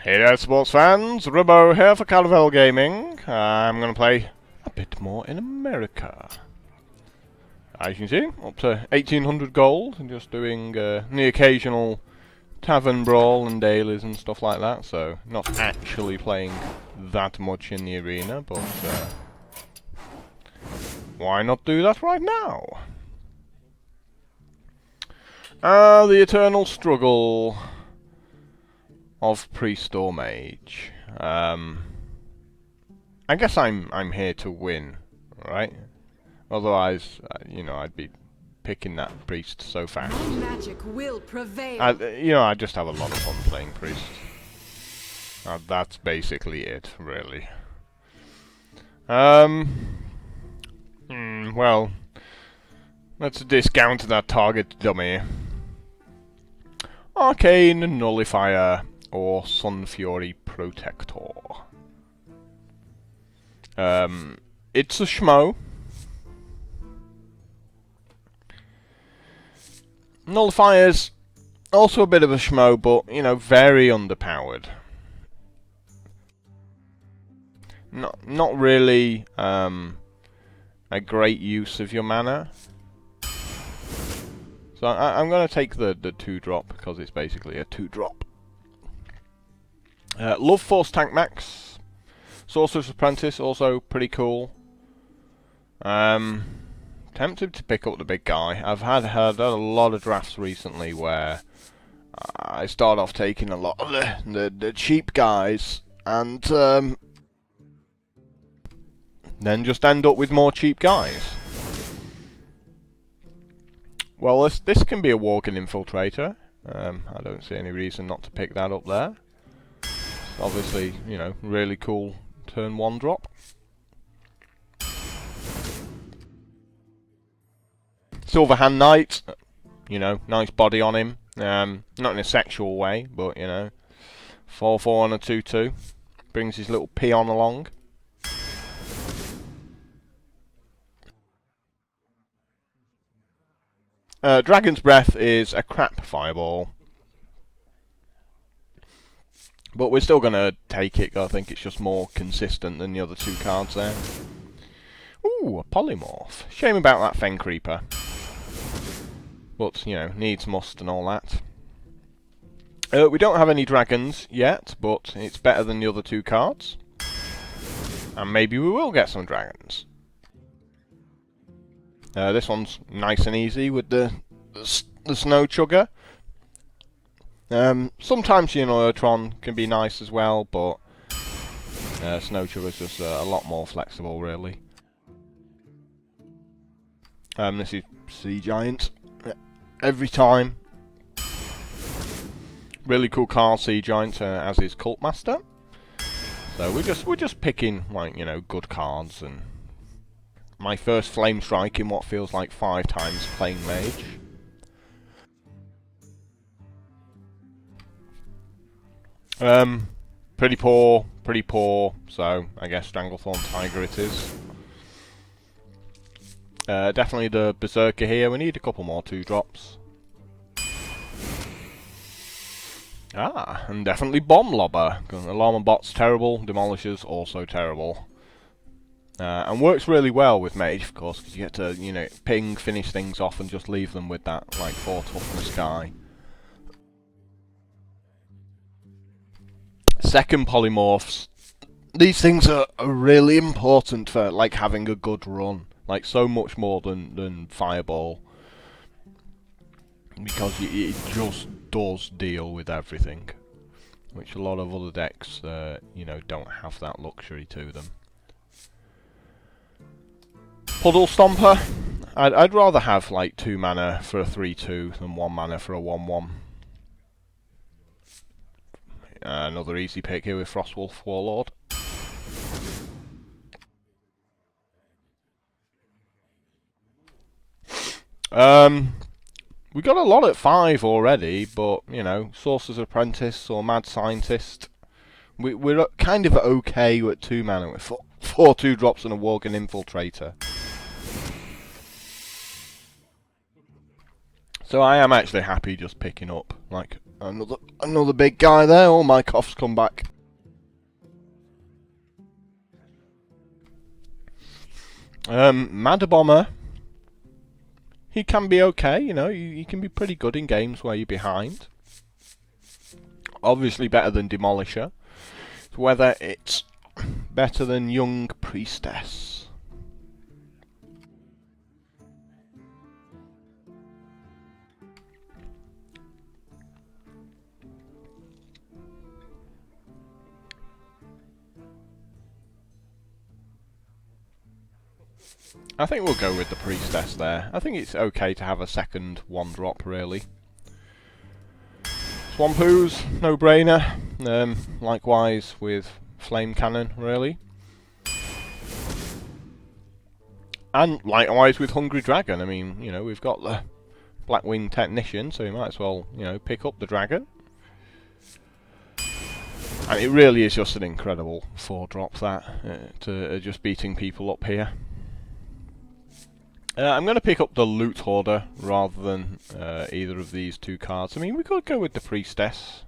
Hey there, sports fans! Ribbo here for Carnival Gaming. I'm going to play a bit more in America. As you can see, up to 1800 gold, and just doing the occasional tavern brawl and dailies and stuff like that, so not actually playing that much in the arena, but why not do that right now? The eternal struggle of priest or mage. I guess I'm here to win, right? Otherwise, I'd be picking that priest so fast. My magic will prevail. I just have a lot of fun playing priest. That's basically it, really. Well, let's discount that target dummy. Arcane Nullifier or Sun Fury Protector. It's a schmo. Nullifier's also a bit of a schmo, but, very underpowered. Not really a great use of your mana. So I'm going to take the 2-drop, because it's basically a 2-drop. Love Force Tank Max. Sorcerer's Apprentice, also pretty cool. Tempted to pick up the big guy. I've had a lot of drafts recently where I start off taking a lot of the cheap guys, and then just end up with more cheap guys. Well, this can be a walking infiltrator. I don't see any reason not to pick that up there. Obviously, really cool turn 1 drop. Silverhand Knight, nice body on him. Not in a sexual way, but 4/4 on a 2/2. Brings his little peon along. Dragon's Breath is a crap fireball. But we're still going to take it, I think it's just more consistent than the other 2 cards there. Ooh, a polymorph. Shame about that Fen Creeper. But, needs must and all that. We don't have any dragons yet, but it's better than the other 2 cards. And maybe we will get some dragons. This one's nice and easy with the Snow Chugger. Sometimes, Tron can be nice as well, but Snow Chugger's just a lot more flexible, really. This is Sea Giant. Every time. Really cool card, Sea Giant, as is Cult Master. So we're just picking, good cards, and my first Flame Strike in what feels like 5 times playing Mage. Pretty poor, so I guess Stranglethorn Tiger it is. Definitely the Berserker here, we need a couple more 2-drops. And definitely Bomb Lobber. Alarm Bot's terrible, Demolisher's also terrible. And works really well with Mage, of course, because you get to, ping, finish things off, and just leave them with that, 4 toughness guy. Second polymorphs. These things are really important for, having a good run. So much more than Fireball. Because it just does deal with everything. Which a lot of other decks, don't have that luxury to them. Puddle Stomper. I'd rather have 2 mana for a 3/2 than 1 mana for a 1/1. Another easy pick here with Frostwolf Warlord. We got a lot at 5 already, but Sorcerer's Apprentice or Mad Scientist. We're kind of okay at 2 mana with 4 2-drops and a Worgen Infiltrator. So I am actually happy just picking up Another big guy there. All my coughs come back. Mad Bomber. He can be okay, you know. You can be pretty good in games where you're behind. Obviously better than Demolisher. Whether it's better than Young Priestess. I think we'll go with the Priestess there. I think it's okay to have a second one drop, really. Swampoos, no brainer. Likewise with Flame Cannon, really. And likewise with Hungry Dragon. I mean, you know, we've got the Blackwing Technician, so we might as well, you know, pick up the dragon. And it really is just an incredible 4-drop, that, to just beating people up here. I'm going to pick up the Loot Hoarder rather than either of these two cards. I mean, we could go with the Priestess.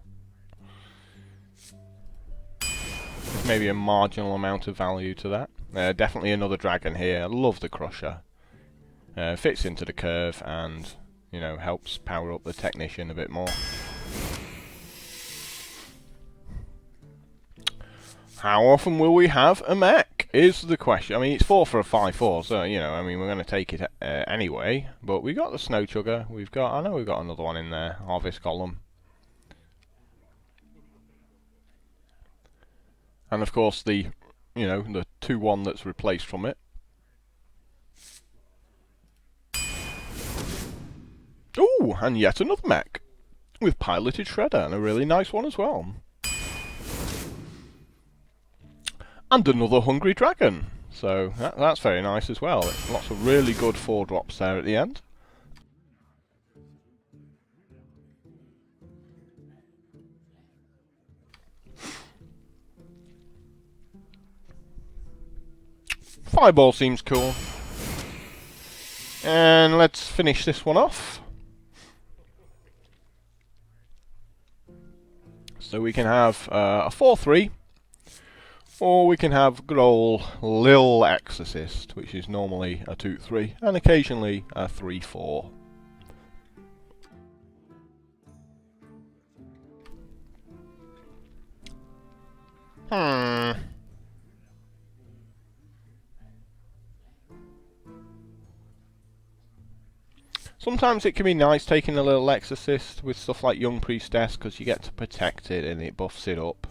There's maybe a marginal amount of value to that. Definitely another dragon here. I love the Crusher. Fits into the curve and, you know, helps power up the Technician a bit more. How often will we have a mech, is the question. I mean, it's 4 for a 5/4, so, you know, I mean, we're going to take it anyway. But we got the Snow Chugger, I know we've got another one in there, Harvest Column. And of course the, you know, the 2/1 that's replaced from it. Ooh, and yet another mech, with Piloted Shredder, and a really nice one as well. And another Hungry Dragon. So that's very nice as well. Lots of really good 4-drops there at the end. Fireball seems cool. And let's finish this one off. So we can have a 4/3. Or we can have good old Lil Exorcist, which is normally a 2/3, and occasionally a 3/4. Sometimes it can be nice taking a little Exorcist with stuff like Young Priestess, because you get to protect it and it buffs it up.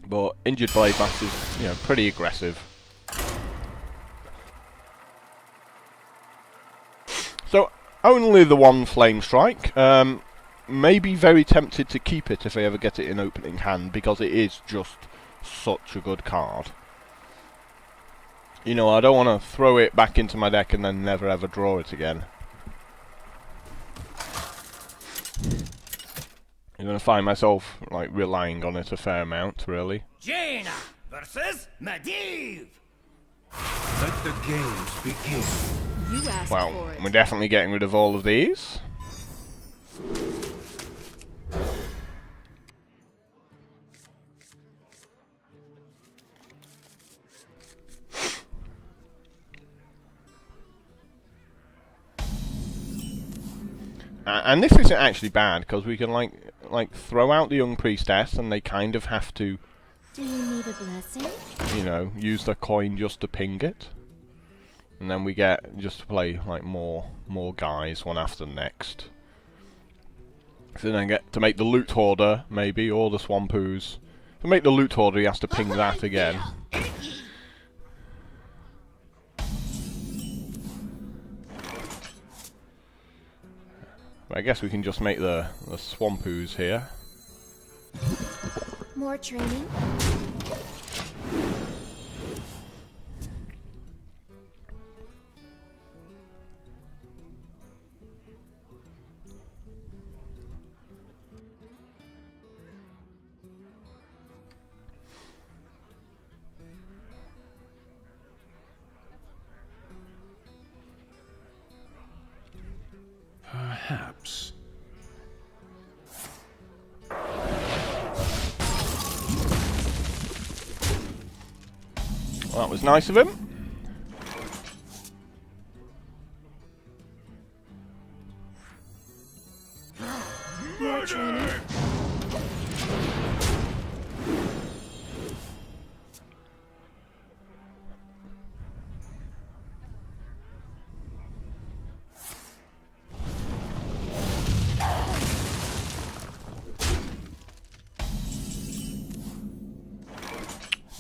But Injured Blade Master's, you know, pretty aggressive. So, only the one Flame Strike. May be very tempted to keep it if I ever get it in opening hand, because it is just such a good card. You know, I don't want to throw it back into my deck and then never ever draw it again. I'm going to find myself, like, relying on it a fair amount, really. Jaina versus Medivh. Let the games begin. You asked Well, for it. we're definitely getting rid of all of these. And this isn't actually bad, because we can, like throw out the Young Priestess, and they kind of have to, Do you need a blessing? you know, use the coin just to ping it. And then we get just to play like more guys one after the next. So then I get to make the Loot Hoarder, maybe, or the Swampoos. To make the Loot Hoarder, he has to ping that again. But I guess we can just make the Swampoos here. More training? Perhaps. Well, that was nice of him. More training.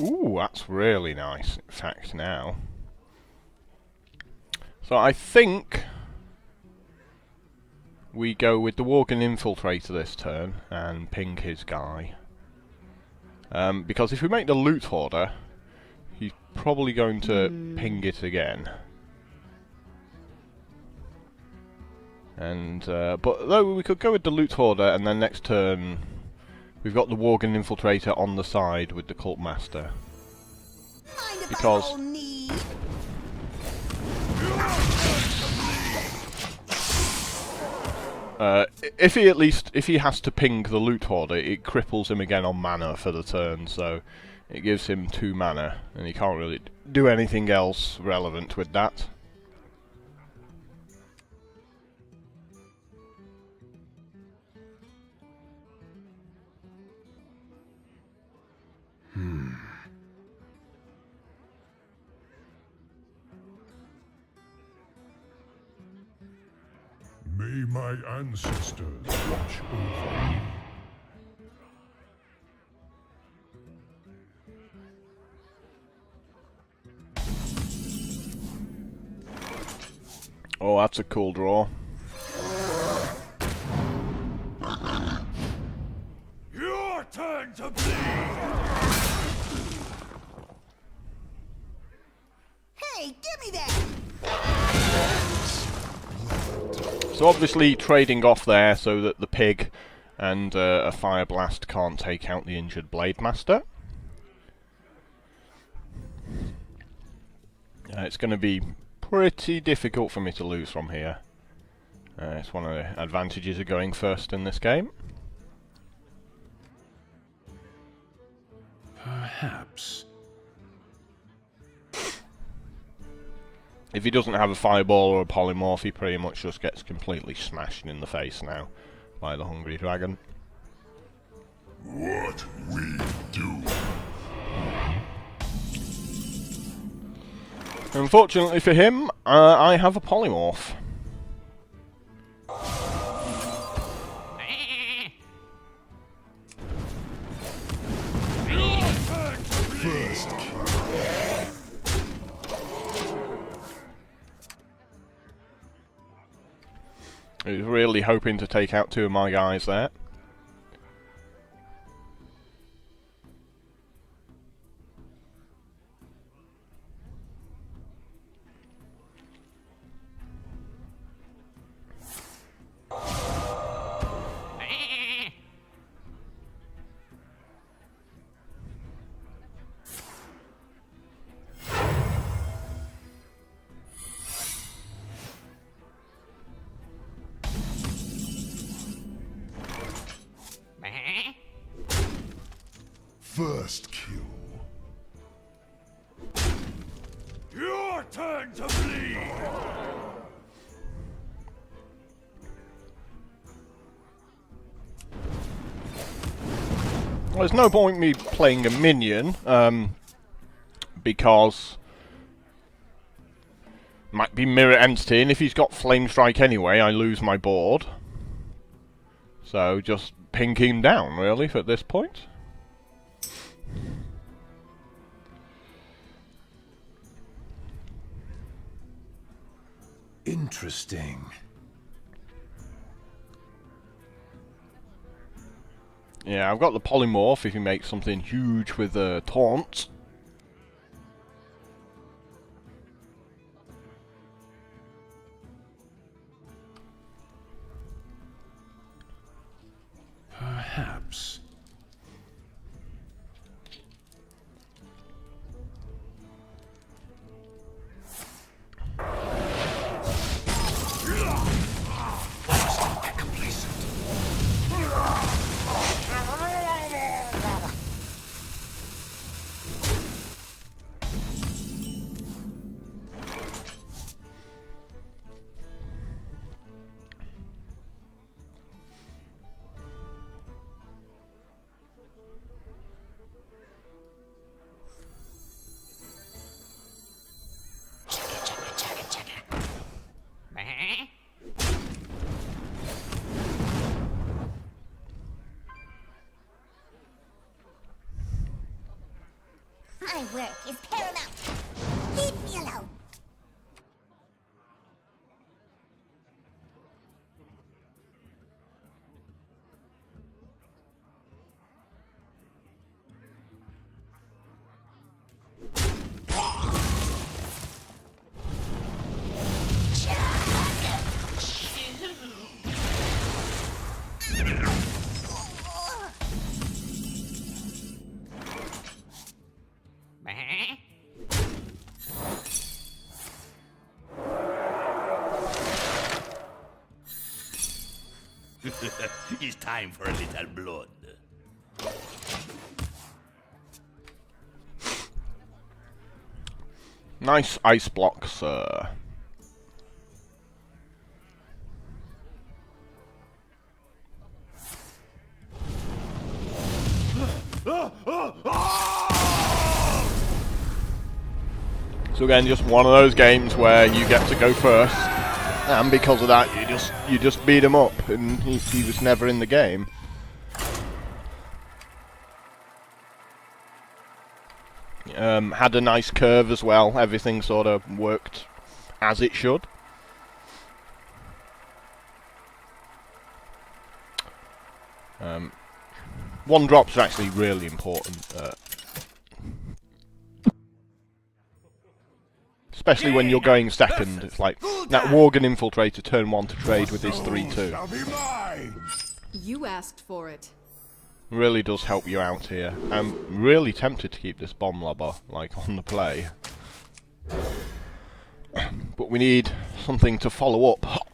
Ooh, that's really nice, in fact, now. So I think we go with the Worgen Infiltrator this turn and ping his guy. Because if we make the Loot Hoarder, he's probably going to ping it again. And but though we could go with the Loot Hoarder, and then next turn we've got the Worgen Infiltrator on the side with the Cult Master. Because if he has to ping the Loot Hoarder, it cripples him again on mana for the turn, so it gives him 2 mana, and he can't really do anything else relevant with that. May my ancestors watch over me. Oh, that's a cool draw. Your turn to bleed! Hey, give me that! So obviously trading off there so that the pig and a Fire Blast can't take out the injured Blade Master. It's going to be pretty difficult for me to lose from here. It's one of the advantages of going first in this game. Perhaps. If he doesn't have a Fireball or a Polymorph, he pretty much just gets completely smashed in the face now by the Hungry Dragon. What we do. Unfortunately for him, I have a Polymorph. First kill. I was really hoping to take out 2 of my guys there. First kill. Your turn to bleed! Well, there's no point me playing a minion, because might be Mirror Entity, and if he's got Flame Strike anyway, I lose my board. So just ping him down, really, at this point. Interesting. Yeah, I've got the Polymorph if he makes something huge with Taunt. Perhaps. My work is paramount. Leave me alone. It's time for a little blood. Nice ice block, sir. So again, just one of those games where you get to go first, and because of that, you just beat him up, and he was never in the game. Had a nice curve as well. Everything sort of worked as it should. One drops are actually really important. Especially when you're going second. It's like that Worgen Infiltrator turn 1 to trade with his 3-2. Shall be mine. You asked for it. Really does help you out here. I'm really tempted to keep this bomb lobber, like, on the play. But we need something to follow up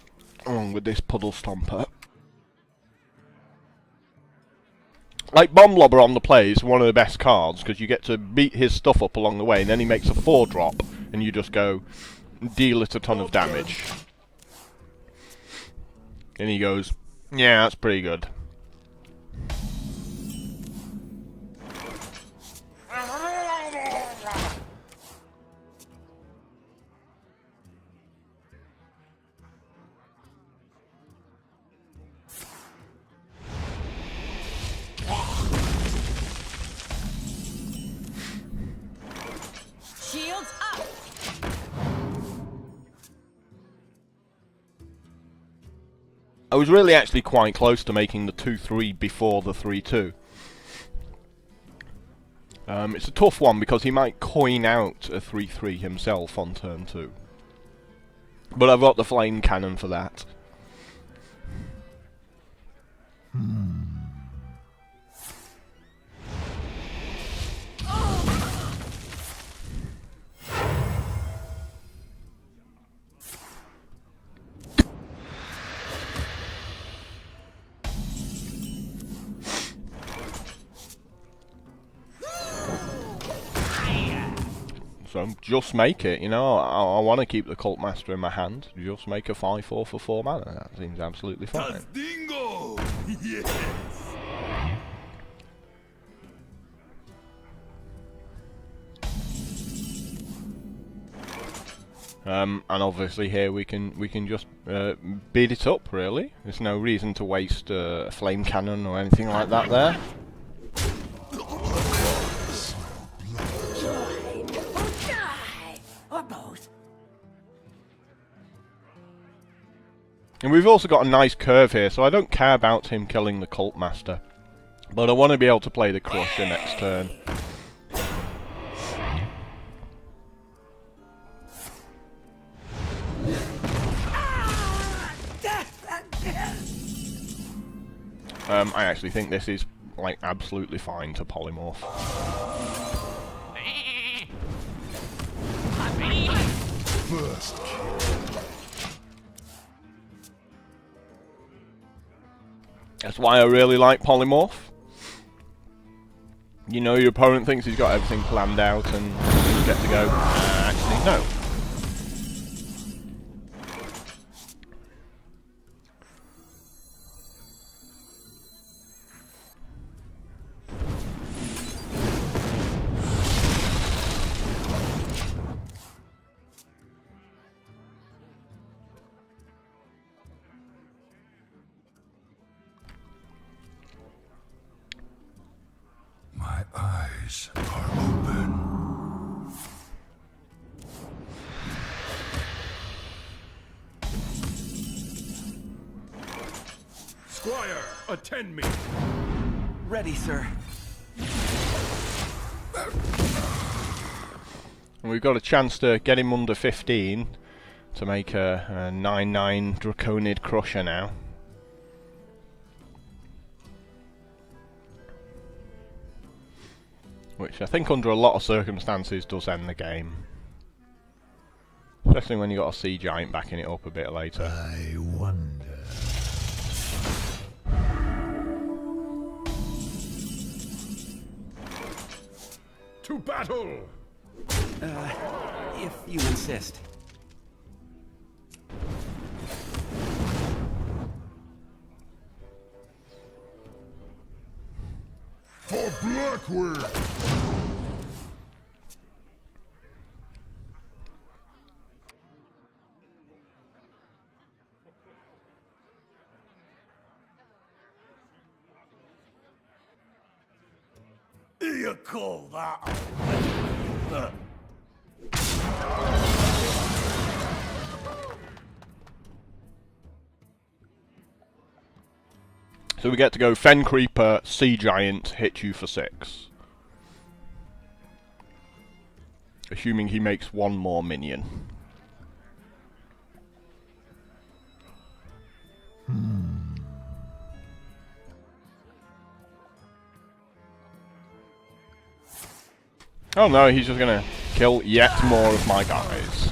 along with this puddle stomper. Like, bomb lobber on the play is one of the best cards, because you get to beat his stuff up along the way, and then he makes a 4-drop, and you just go, deal it a ton of damage. And he goes, yeah, that's pretty good. Shields up. I was really actually quite close to making the 2-3 before the 3-2. It's a tough one because he might coin out a 3-3 himself on turn 2. But I've got the flame cannon for that. So just make it, you know, I want to keep the Cult Master in my hand. Just make a 5-4 for 4 mana. That seems absolutely fine. Dingo! Yes! And obviously here we can just beat it up, really. There's no reason to waste a flame cannon or anything like that there. Or both. And we've also got a nice curve here, so I don't care about him killing the Cult Master. But I want to be able to play the Crusher next turn. I actually think this is, like, absolutely fine to polymorph. First kill. That's why I really like polymorph. You know, your opponent thinks he's got everything planned out and you get to go, actually, no. My eyes are open. Attend me. Ready, sir. And we've got a chance to get him under 15 to make a 9/9 Draconid Crusher now. Which I think under a lot of circumstances does end the game. Especially when you got a Sea Giant backing it up a bit later. I wonder. To battle! If you insist. For Blackwood! You call that? So we get to go Fen Creeper, Sea Giant, hit you for 6. Assuming he makes one more minion. Oh no, he's just gonna kill yet more of my guys.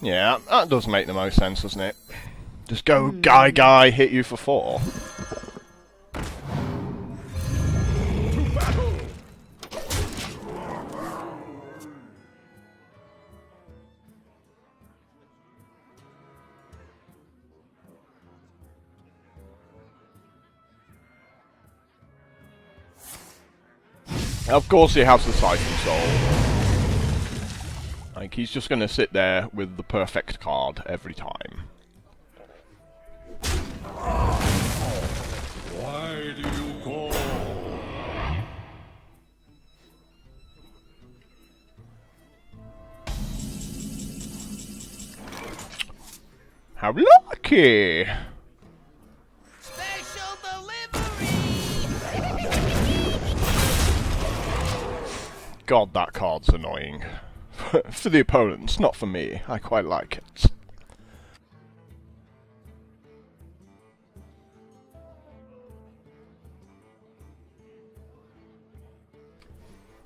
Yeah, that does make the most sense, doesn't it? Just go guy, hit you for 4. To battle! Of course he has the Siphon Soul. Like, he's just gonna sit there with the perfect card every time. Why do you call? How lucky! Special delivery! God, that card's annoying. For the opponents, not for me. I quite like it.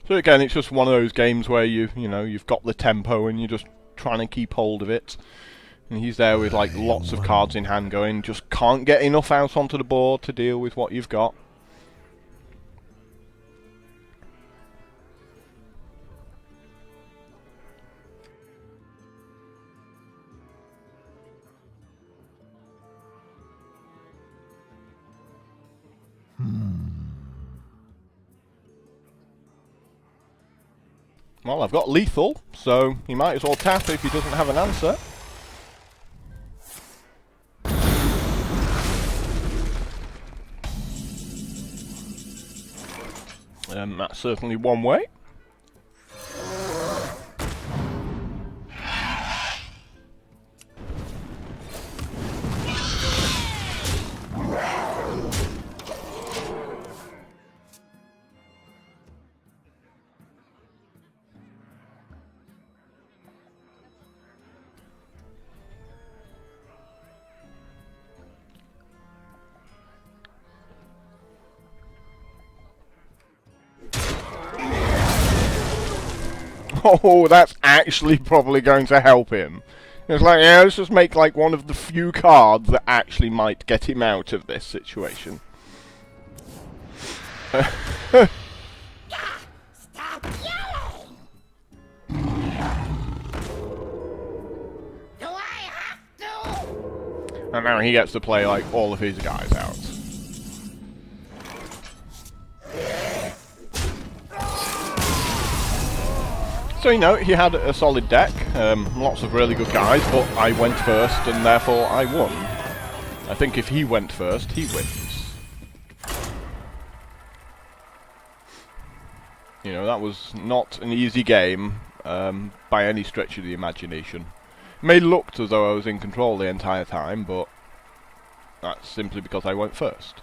So again, it's just one of those games where you've got the tempo and you're just trying to keep hold of it. And he's there with like lots of cards in hand going, just can't get enough out onto the board to deal with what you've got. Well, I've got lethal, so he might as well tap if he doesn't have an answer. That's certainly one way. Oh, that's actually probably going to help him. It's like, yeah, let's just make like one of the few cards that actually might get him out of this situation. Stop yelling! Do I have to? And now he gets to play like all of his guys out. So, he had a solid deck, lots of really good guys, but I went first and therefore I won. I think if he went first, he wins. You know, that was not an easy game by any stretch of the imagination. It may look as though I was in control the entire time, but that's simply because I went first.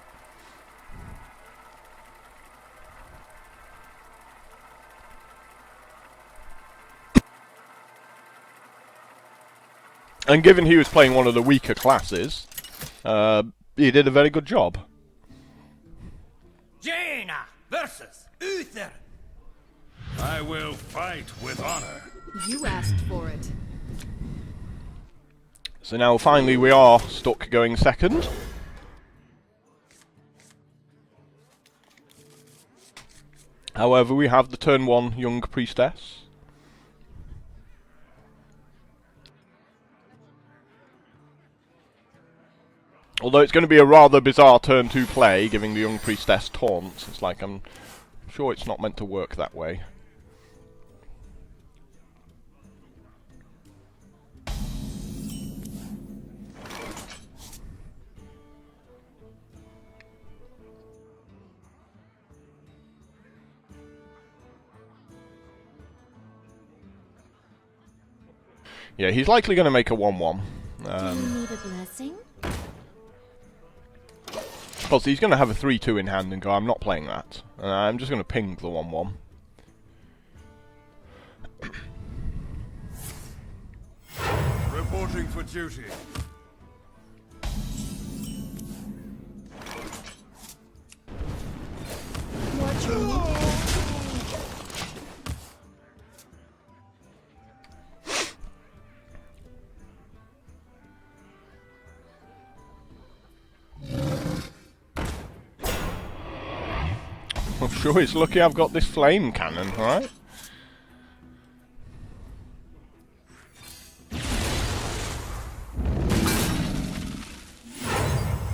And given he was playing one of the weaker classes, he did a very good job. Jaina versus Uther. I will fight with honor. You asked for it. So now finally we are stuck going second. However, we have the turn 1 young priestess. Although it's going to be a rather bizarre turn 2 play, giving the young priestess taunts. It's like I'm sure it's not meant to work that way. Yeah, he's likely going to make a 1-1. Do you need a blessing? Because he's going to have a 3-2 in hand and go, I'm not playing that. I'm just going to ping the 1-1. Reporting for duty. More training? I'm sure it's lucky I've got this flame cannon, right?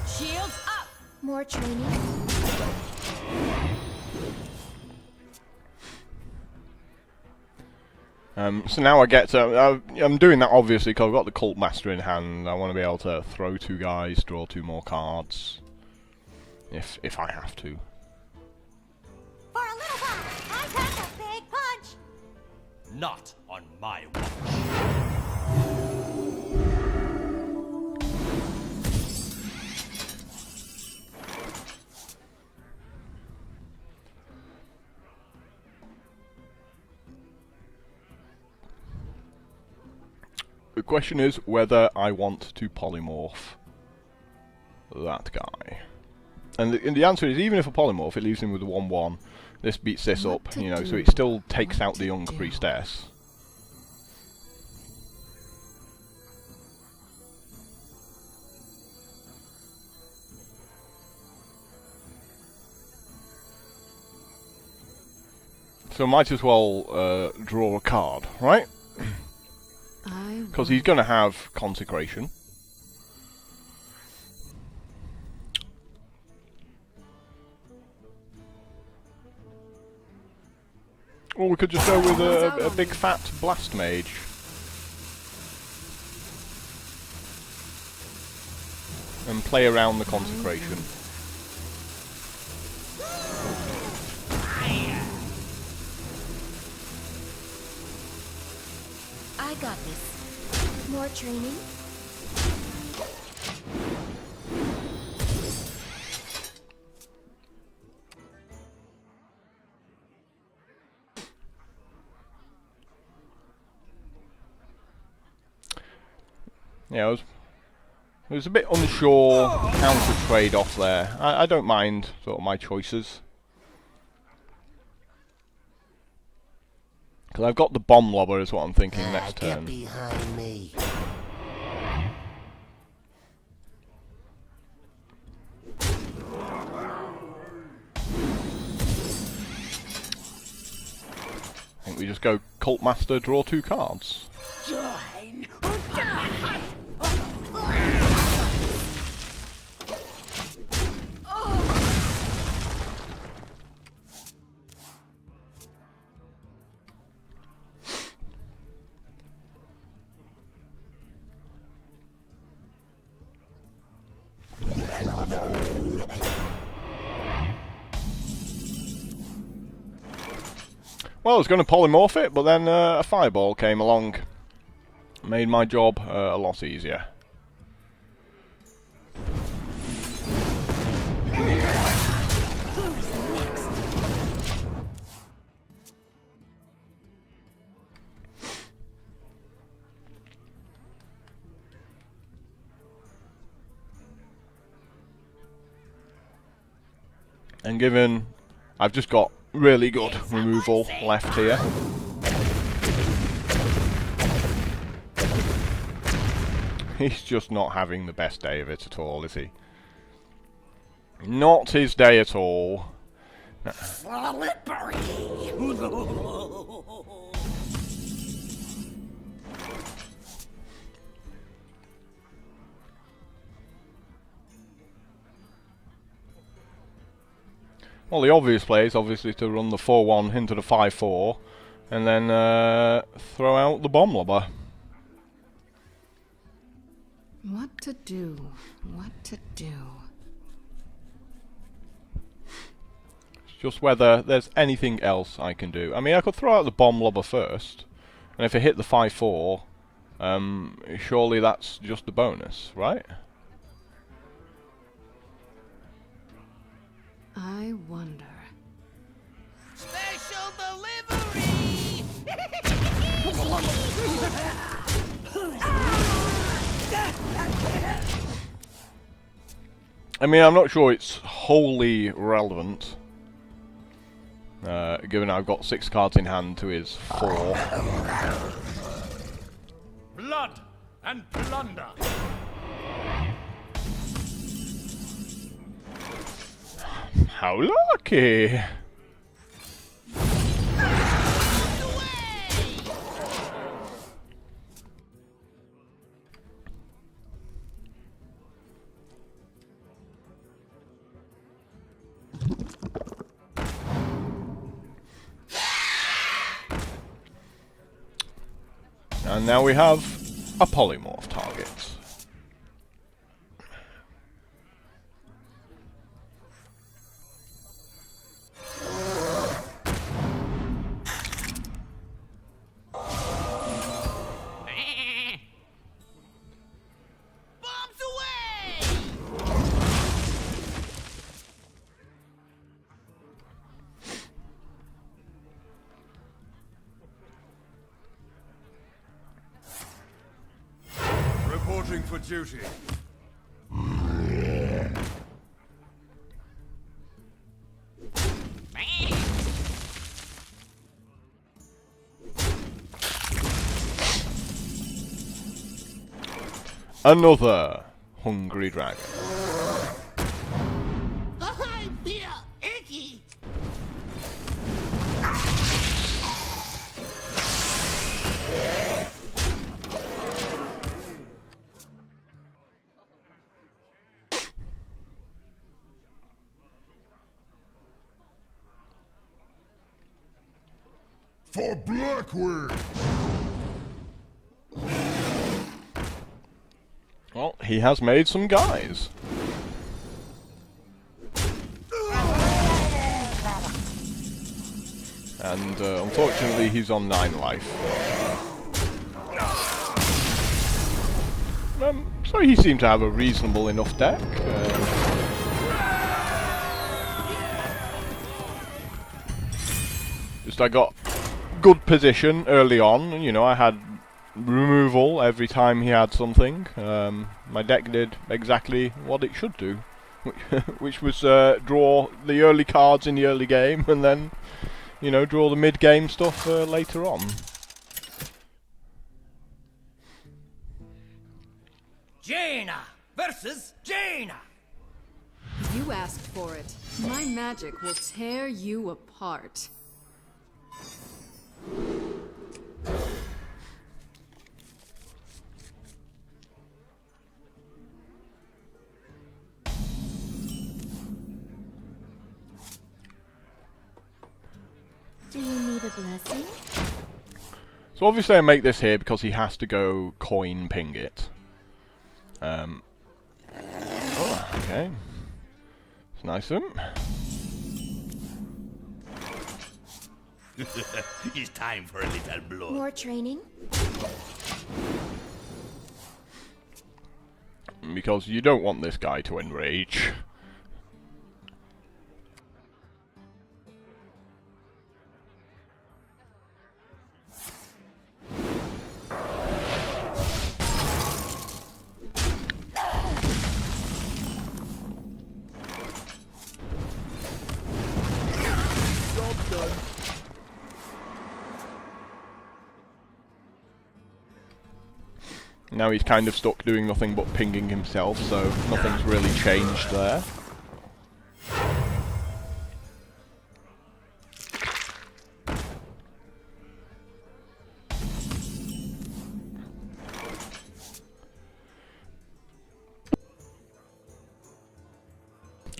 Shields up. More training? So now I get to... I'm doing that obviously because I've got the Cult Master in hand. I want to be able to throw 2 guys, draw 2 more cards. If I have to. For a little while, I pack a big punch! Not on my watch. The question is whether I want to polymorph that guy. And the answer is, even if I polymorph, it leaves him with a 1-1. This beats this What up, to you know, so do, it still takes what out the to young do. priestess. So might as well draw a card, right? Because he's going to have Consecration. Or we could just go with a big fat Blast Mage. And play around the Consecration. I got this. More training? Yeah, I was a bit unsure how to trade off there. I don't mind sort of my choices. Because I've got the Bomb Lobber is what I'm thinking next turn. behind me. I think we just go Cult Master, draw 2 cards. Join or die. Well, I was going to polymorph it, but then a fireball came along. Made my job a lot easier. And given I've just got really good removal left here, he's just not having the best day of it at all, is he? Not his day at all. Slippery. Well, the obvious play is obviously to run the 4-1 into the 5-4, and then throw out the bomb lobber. What to do? What to do? It's just whether there's anything else I can do. I mean, I could throw out the bomb lobber first, and if I hit the 5-4, surely that's just a bonus, right? I wonder. Special delivery. I mean, I'm not sure it's wholly relevant, given I've got 6 cards in hand to his 4. Blood and plunder. How lucky! And now we have a polymorph target. Bombs away. Reporting for duty. Another hungry dragon. I feel icky. For Blackwood! Well, he has made some guys. And unfortunately he's on 9 life. So he seemed to have a reasonable enough deck. Just I got good position early on, and you know, I had removal every time he had something. My deck did exactly what it should do, which was draw the early cards in the early game, and then, you know, draw the mid-game stuff later on. Jaina versus Jaina. You asked for it. My magic will tear you apart. Do you need a blessing? So obviously I make this here because he has to go coin ping it. Oh, okay. It's nice of him. It's time for a little blood. More training? Because you don't want this guy to enrage. Now he's kind of stuck doing nothing but pinging himself, so nothing's really changed there.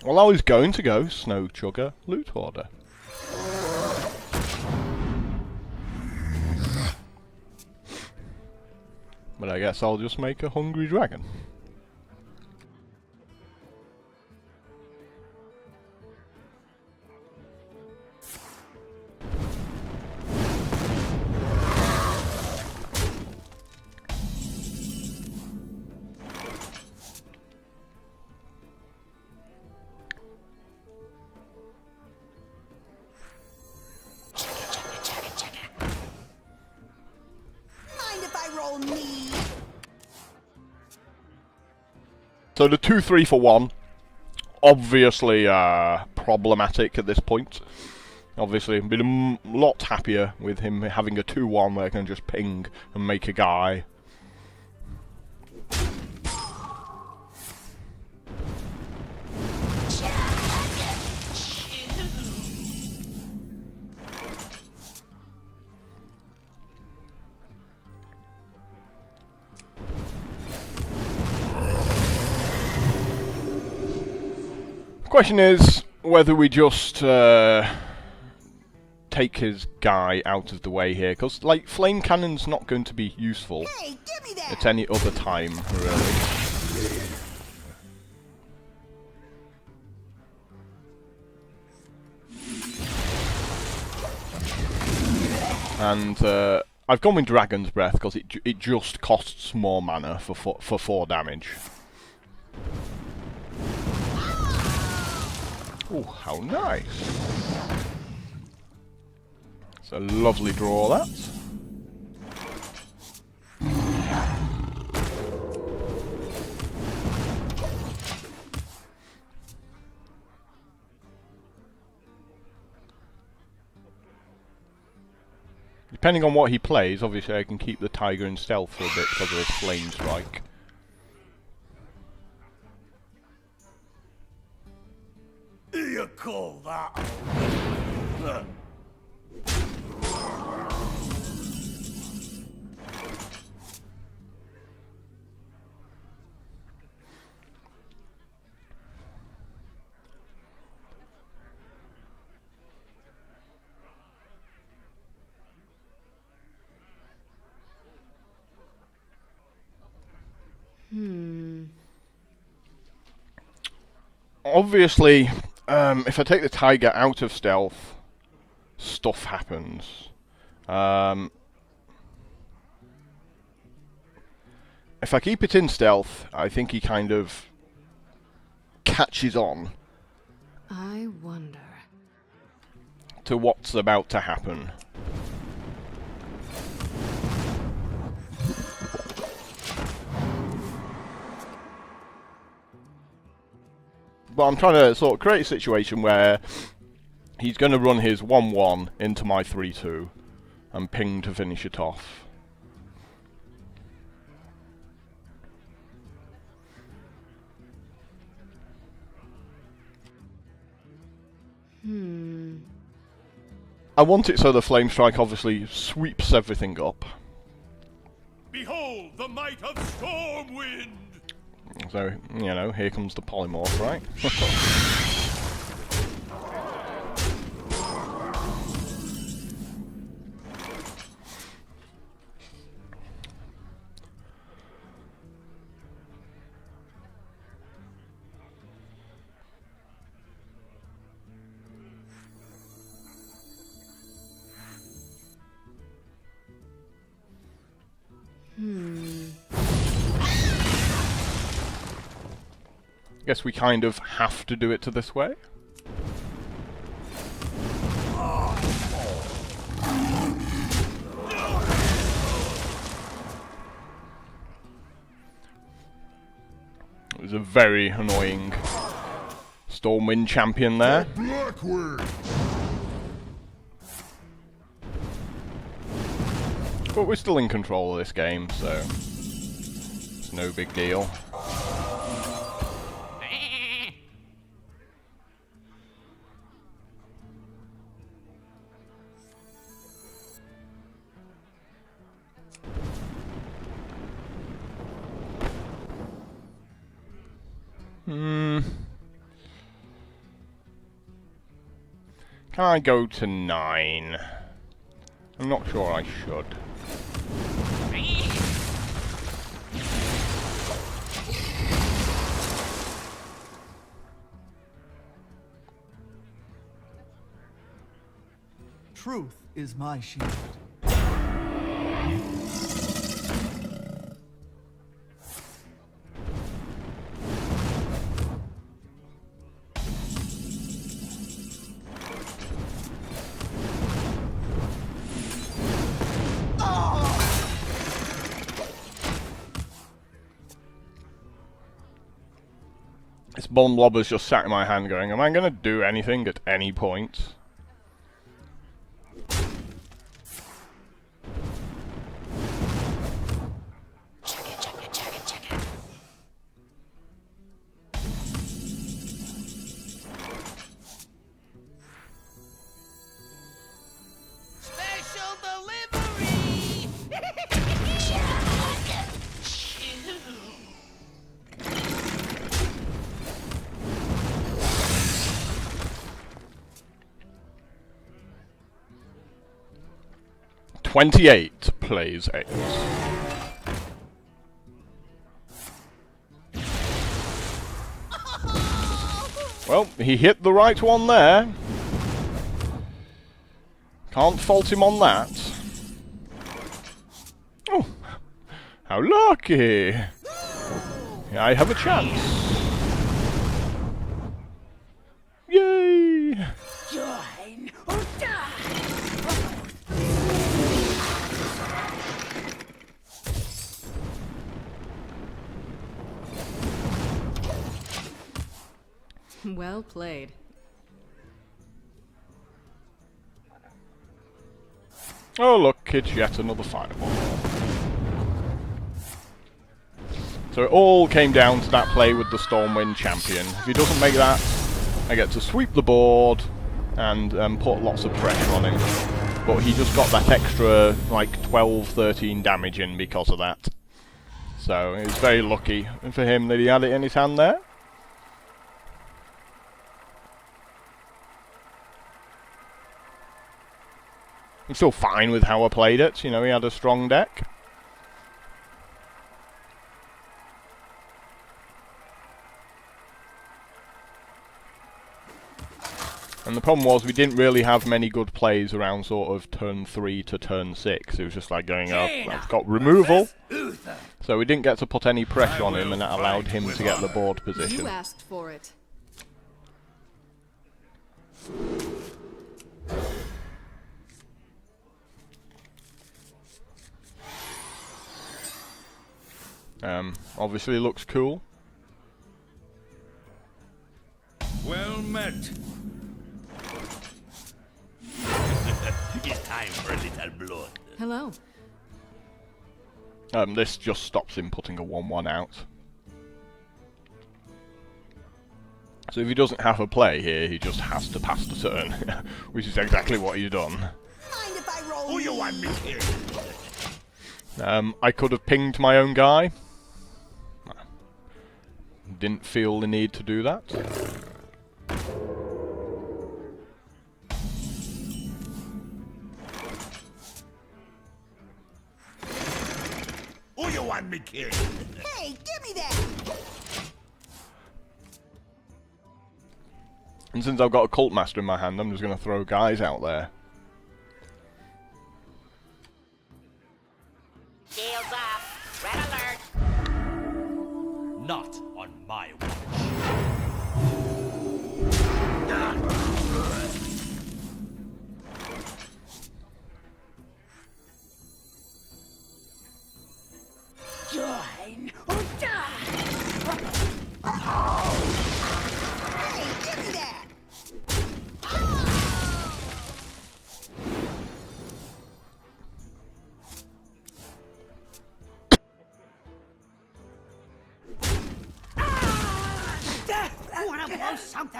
Well, I was going to go Snow Chugger Loot Hoarder. But I guess I'll just make a Hungry Dragon. Mind if I roll me? So the 2-3 for 1, obviously problematic at this point. Obviously, I've been a lot happier with him having a 2-1 where I can just ping and make a guy. Question is whether we just take his guy out of the way here, because like flame cannon's not going to be useful Hey, give me that! at any other time, really. And I've gone with Dragon's Breath because it just costs more mana for 4 damage. Oh, how nice! It's a lovely draw, that. Depending on what he plays, obviously I can keep the Tiger in stealth for a bit because of his Flame Strike. You call that? Obviously, if I take the Tiger out of stealth, stuff happens. If I keep it in stealth, I think he kind of catches on I wonder. to what's about to happen. But I'm trying to sort of create a situation where he's going to run his 1-1 into my 3-2 and ping to finish it off. I want it so the Flame Strike obviously sweeps everything up. Behold the might of Stormwind! So, you know, here comes the polymorph, right? Guess we kind of have to do it to this way. It was a very annoying Stormwind champion there. Blackwing! But we're still in control of this game, so it's no big deal. Can I go to 9? I'm not sure I should. Truth is my shield. This bomb lobber's just sat in my hand going, am I going to do anything at any point? Special delivery! 28 plays 8. Well, he hit the right one there. Can't fault him on that. Oh, how lucky! I have a chance. Yay! Join or die! Well played. Oh look, it's yet another fireball. So it all came down to that play with the Stormwind champion. If he doesn't make that, I get to sweep the board and put lots of pressure on him. But he just got that extra, like, 12, 13 damage in because of that. So it was very lucky for him that he had it in his hand there. I'm still fine with how I played it. You know, he had a strong deck. And the problem was we didn't really have many good plays around sort of turn 3 to turn 6. It was just like going up, I've got removal. So we didn't get to put any pressure on him, and that allowed him to get the board position. You asked for it. Obviously looks cool. Well met. It's time for a little blood. Hello. This just stops him putting a 1-1 out. So if he doesn't have a play here, he just has to pass the turn, which is exactly what he's done. Mind if I roll? Who you want me here? I could have pinged my own guy. Didn't feel the need to do that. Who you want me kill? Hey, give me that! And since I've got a Cult Master in my hand, I'm just going to throw guys out there. Shields up. Red alert. Not on my watch.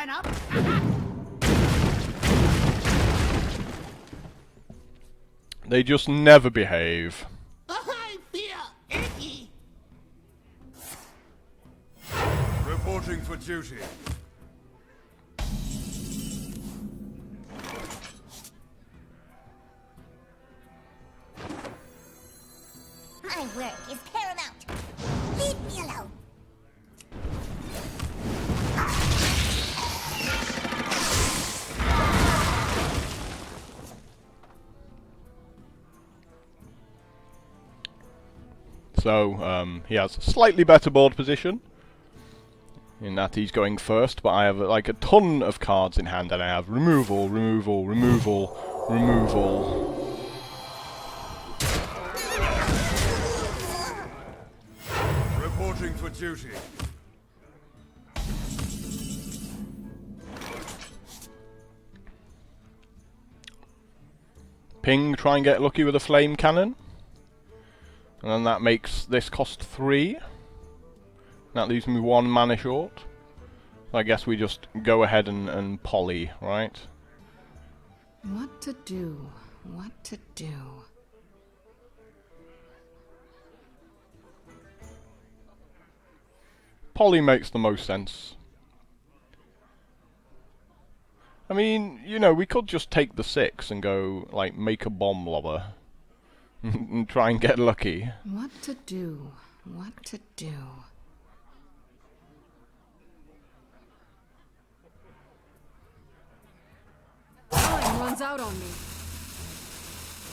coming up. They just never behave. I feel icky. Reporting for duty. My work is paramount. Leave me alone. So, he has a slightly better board position, in that he's going first, but I have like a ton of cards in hand, and I have removal, removal, removal, removal. Reporting for duty. Ping, try and get lucky with a flame cannon. And then that makes this cost 3. That leaves me 1 mana short. So I guess we just go ahead and poly, right? What to do? What to do? Poly makes the most sense. I mean, you know, we could just take the 6 and go, like, make a bomb lobber. And try and get lucky. What to do? What to do? Time runs out on me.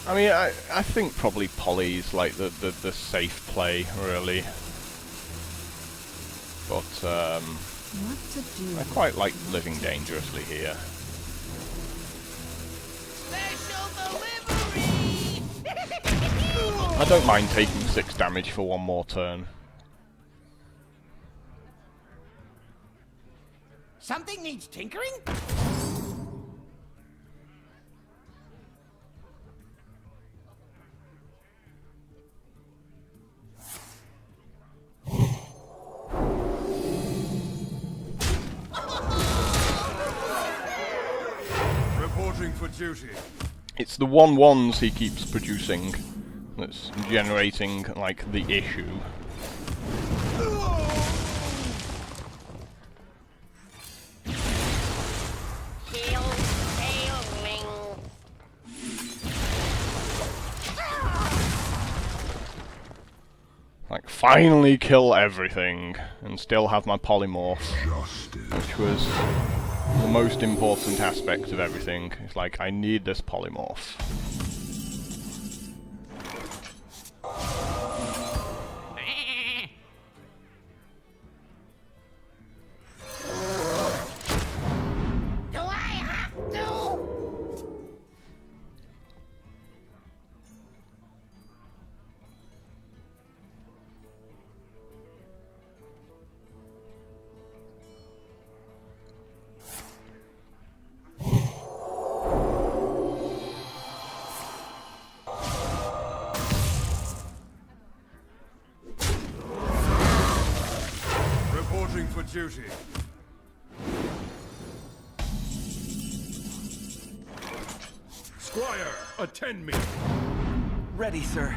I mean, I think probably Poly's like the safe play, really. But, What to do? I quite like living dangerously here. Special delivery. I don't mind taking 6 damage for 1 more turn. Something needs tinkering? Reporting for duty. It's the 1/1s he keeps producing that's generating, like, the issue. Like, finally kill everything and still have my polymorph, which was the most important aspect of everything. It's like, I need this polymorph. Do I have to? Reporting for duty. Squire, attend me. Ready, sir.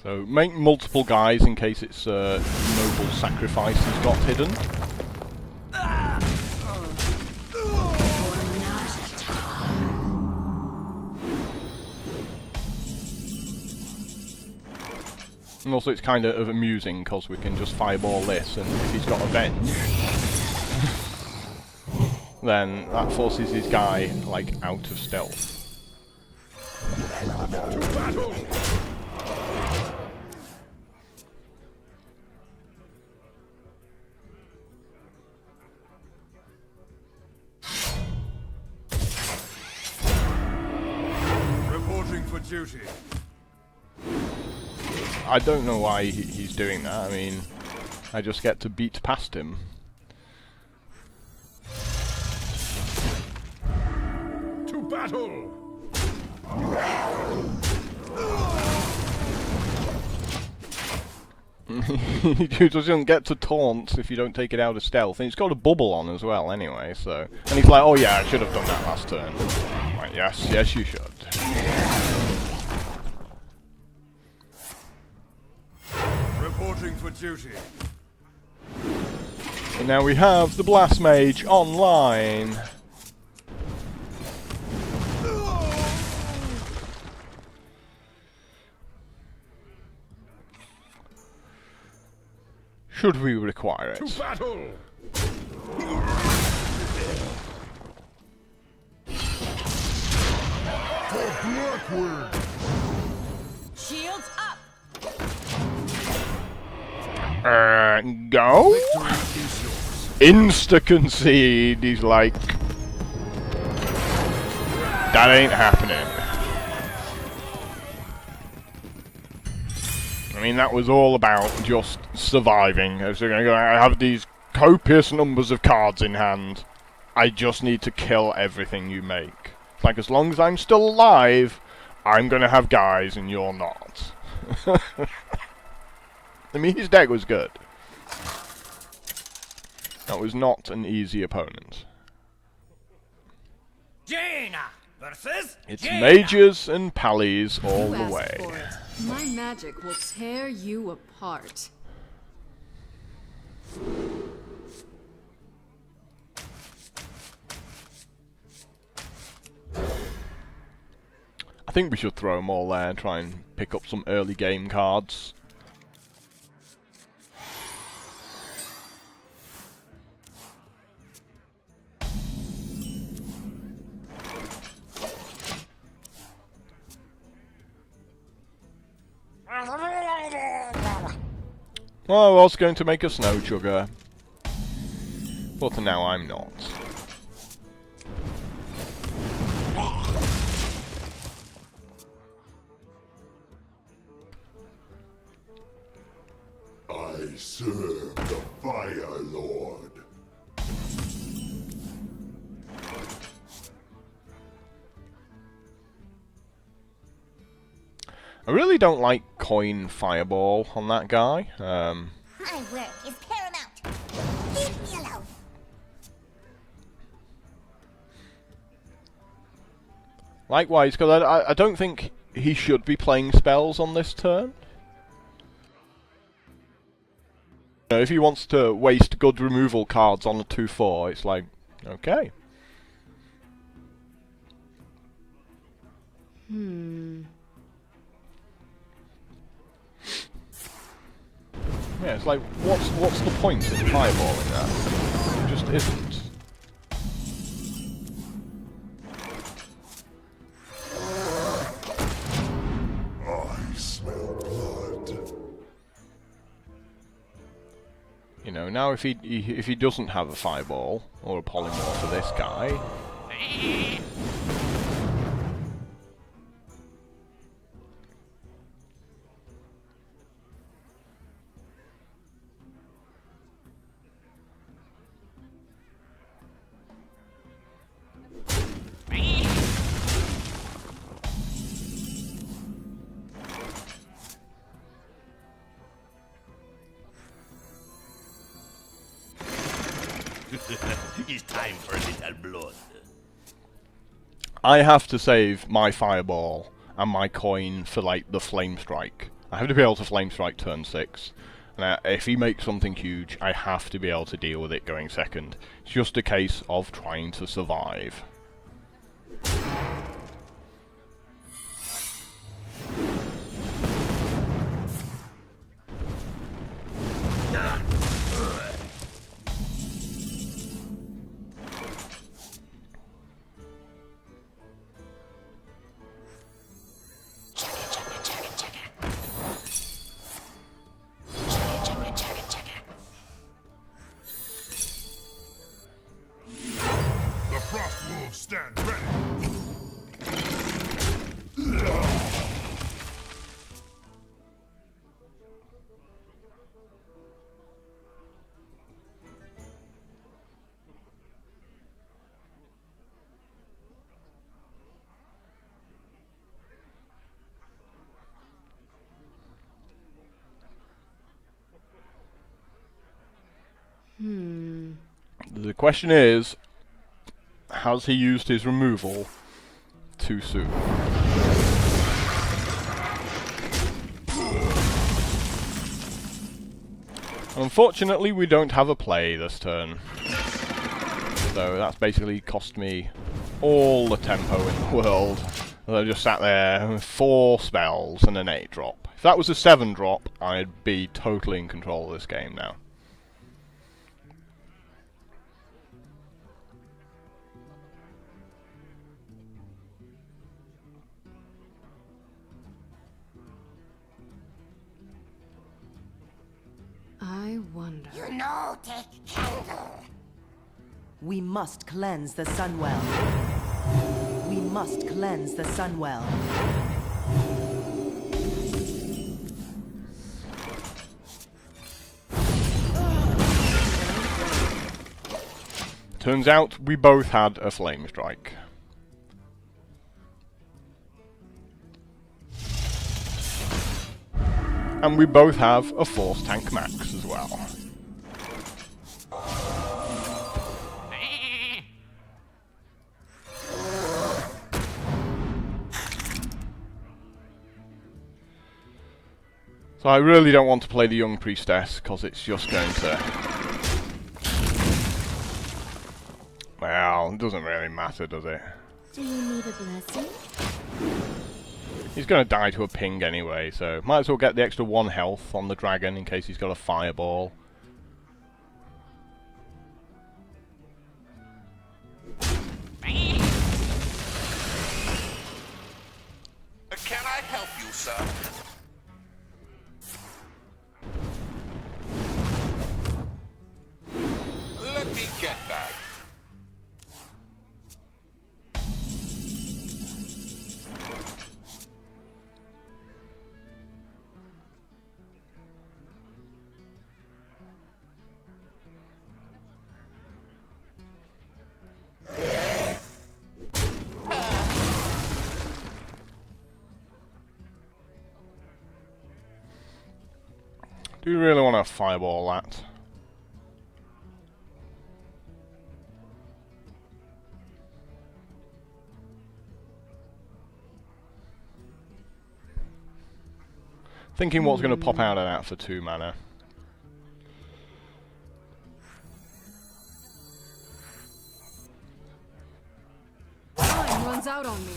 So, make multiple guys in case it's noble sacrifice he's got hidden. And also it's kind of amusing because we can just fireball this, and if he's got Avenge, then that forces his guy, like, out of stealth. To battle! Reporting for duty. I don't know why he's doing that. I mean, I just get to beat past him. To battle! He doesn't get to taunt if you don't take it out of stealth, and it's got a bubble on as well anyway, so... And he's like, oh yeah, I should have done that last turn. Like, yes you should. Reporting for duty. And now we have the Blast Mage online. Should we require it? To battle! Shields up. Go? Insta-concede. He's like... That ain't happening. I mean, that was all about just surviving. I was going to go, I have these copious numbers of cards in hand. I just need to kill everything you make. It's like, as long as I'm still alive, I'm going to have guys and you're not. I mean, his deck was good. That was not an easy opponent. Jaina versus It's Jaina. mages and pallies all You the asked way. for it. My magic will tear you apart. I think we should throw them all there and try and pick up some early game cards. Well, I was going to make a snow chugger, but now I'm not. I serve the Fire Lord. I really don't like coin fireball on that guy. My work is paramount. Leave me alone. Likewise, because I don't think he should be playing spells on this turn. You know, if he wants to waste good removal cards on a 2/4, it's like, okay. Yeah, it's like, what's the point in fireballing that? It just isn't. I smell blood. You know, now if he doesn't have a fireball or a polymorph for this guy, It's time for a little blood. I have to save my fireball and my coin for like the flame strike. I have to be able to flame strike turn 6. And if he makes something huge, I have to be able to deal with it going second. It's just a case of trying to survive. The Frost Wolves stand ready. The question is, has he used his removal too soon? Unfortunately, we don't have a play this turn. So that's basically cost me all the tempo in the world. I just sat there with 4 spells and an 8-drop. If that was a 7-drop, I'd be totally in control of this game now. I wonder. You know, take candle. We must cleanse the Sunwell. We must cleanse the Sunwell. Turns out we both had a Flame Strike. And we both have a Force Tank Max as well. So I really don't want to play the Young Priestess, because it's just going to... Well, it doesn't really matter, does it? Do you need a blessing? He's going to die to a ping anyway, so might as well get the extra 1 health on the dragon in case he's got a fireball. Can I help you, sir? Let me get that. Do you really want to fireball that? Thinking what's going to pop out of that for 2 mana. Time runs out on me.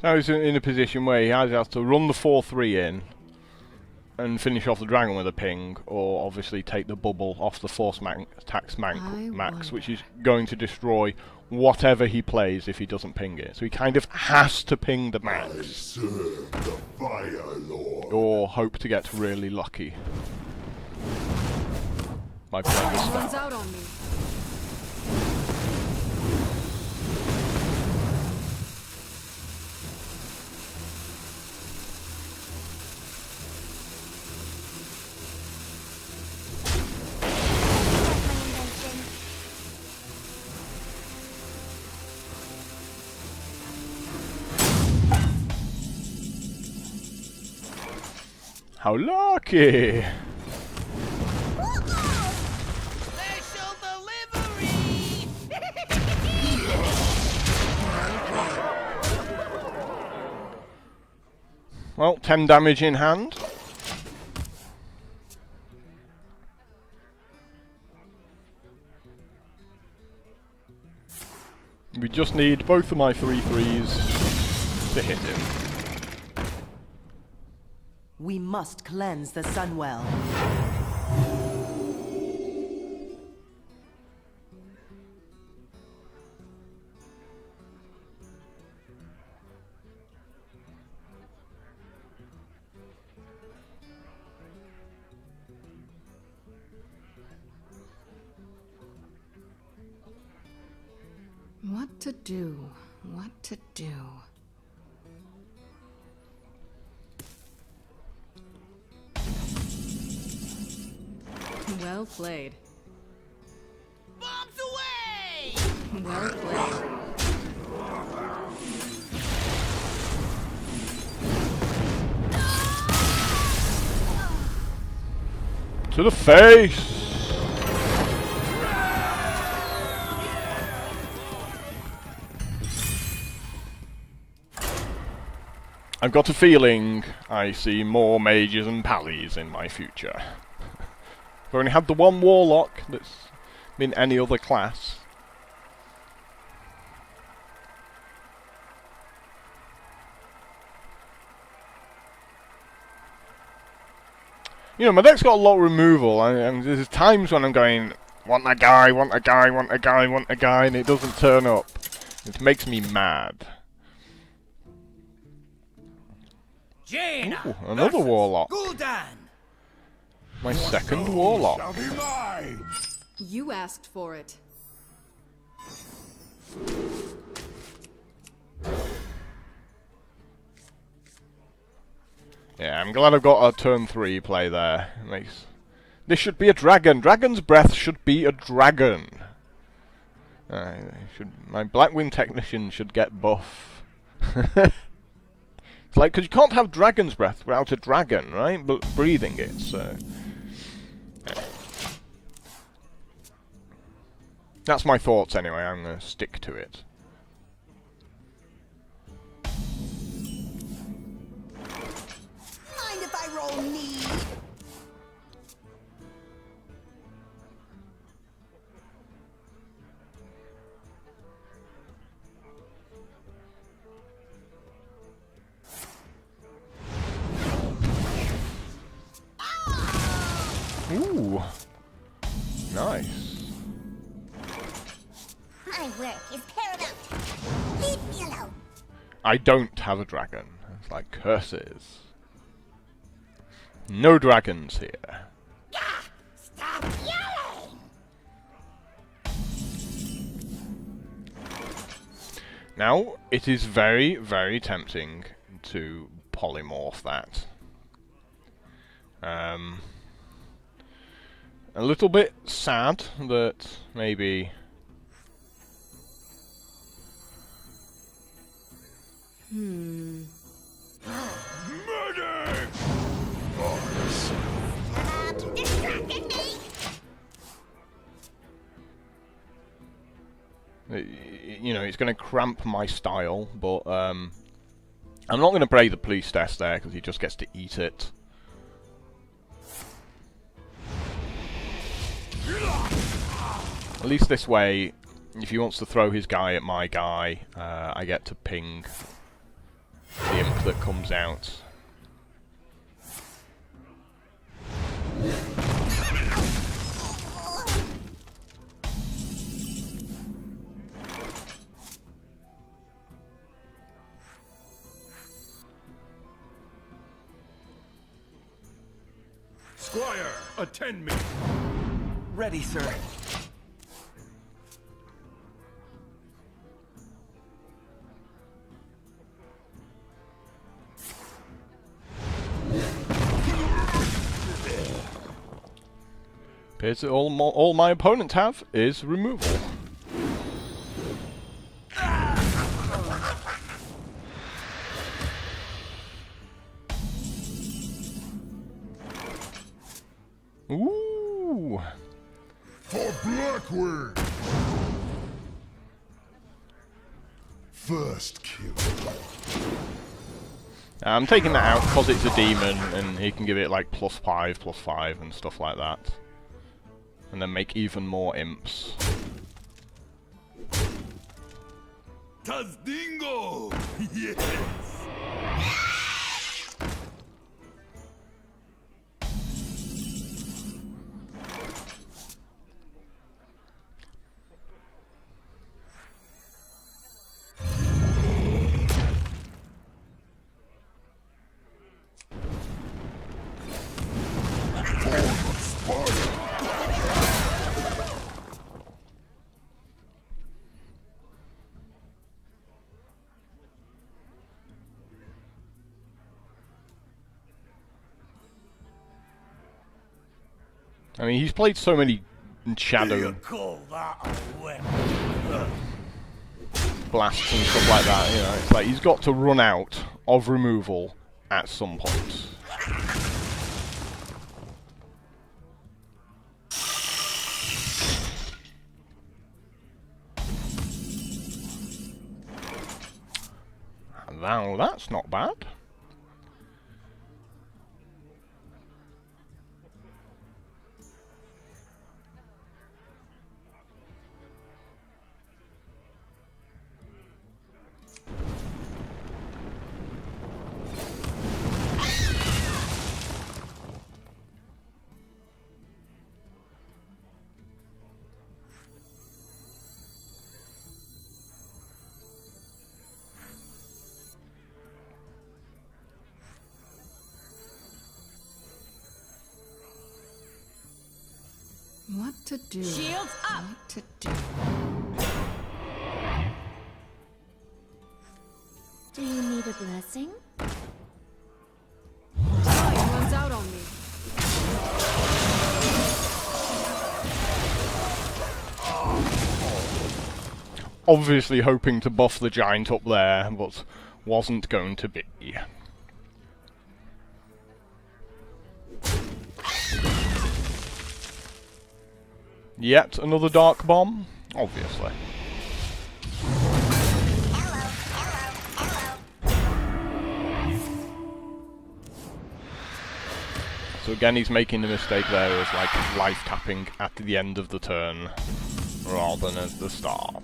Now he's in a position where he either has to run the 4-3 in and finish off the dragon with a ping, or obviously take the bubble off the Force Tax Max, which is going to destroy whatever he plays if he doesn't ping it. So he kind of has to ping the Max. Serve the Fire Lord. Or hope to get really lucky by playing this Time runs spell. out on me. How lucky! Special delivery! Well, 10 damage in hand. We just need both of my 3/3s to hit him. We must cleanse the Sunwell. to do? What to do? Well played. Bombs away! Well played. To the face! I've got a feeling I see more mages and pallies in my future. I've only had the one warlock that's been any other class. You know, my deck's got a lot of removal, and there's times when I'm going, want a guy, want a guy, want a guy, want a guy, and it doesn't turn up. It makes me mad. Jaina Ooh, another warlock. Gul'dan. My second warlock. Shall be mine. You asked for it. Yeah, I'm glad I've got a turn 3 play there. Nice. This should be a dragon. Dragon's Breath should be a dragon. My Blackwing Technician should get buff. It's like, because you can't have Dragon's Breath without a dragon, right? But breathing it, so... Yeah. That's my thoughts anyway, I'm going to stick to it. Mind if I roll knee? Ooh. Nice. My work is paramount. Leave me alone. I don't have a dragon. It's like curses. No dragons here. Stop yelling! Now, it is very, very tempting to polymorph that. A little bit sad that maybe... Medic! Stop distracting me! You know, it's going to cramp my style, but I'm not going to break the police test there because he just gets to eat it. At least this way, if he wants to throw his guy at my guy, I get to ping the imp that comes out. Squire, attend me. Ready, sir. Appears that all my opponents have is removal. Ooh! For Blackwing. First kill. I'm taking that out because it's a demon and he can give it like +5/+5 and stuff like that. And then make even more imps. Tazdingo! Yes! I mean, he's played so many shadow Call that a weapon. blasts and stuff like that, you know, it's like he's got to run out of removal at some point. Now that's not bad. What to do? Shields up! What to do? Do you need a blessing? Time runs out on me. Obviously hoping to buff the giant up there, but wasn't going to be. Yet another dark bomb? Obviously. So again, he's making the mistake there of like life tapping at the end of the turn rather than at the start.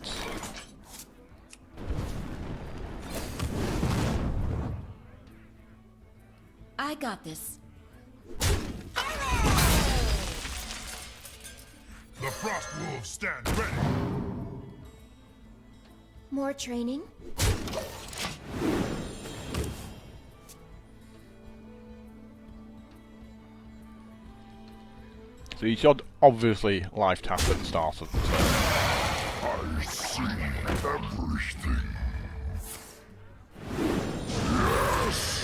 I got this. The Frost Wolves stand ready. More training? So he should obviously life tap at the start of the turn. I see everything. Yes!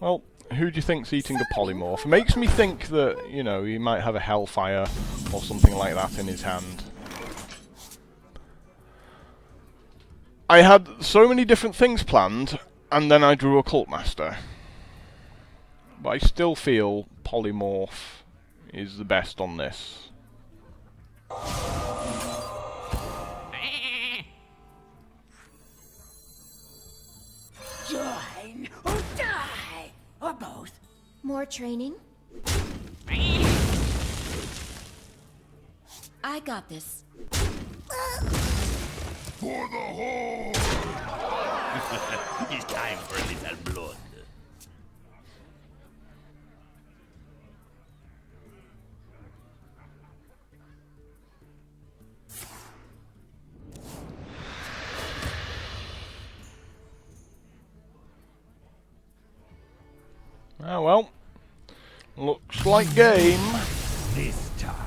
Well, who do you think's eating a polymorph? It makes me think that, you know, he might have a Hellfire or something like that in his hand. I had so many different things planned, and then I drew a Cult Master. But I still feel polymorph is the best on this. Join or die! Or both. More training? I got this. For the Horde! It's time for a little blood. Ah well, looks like game. This time.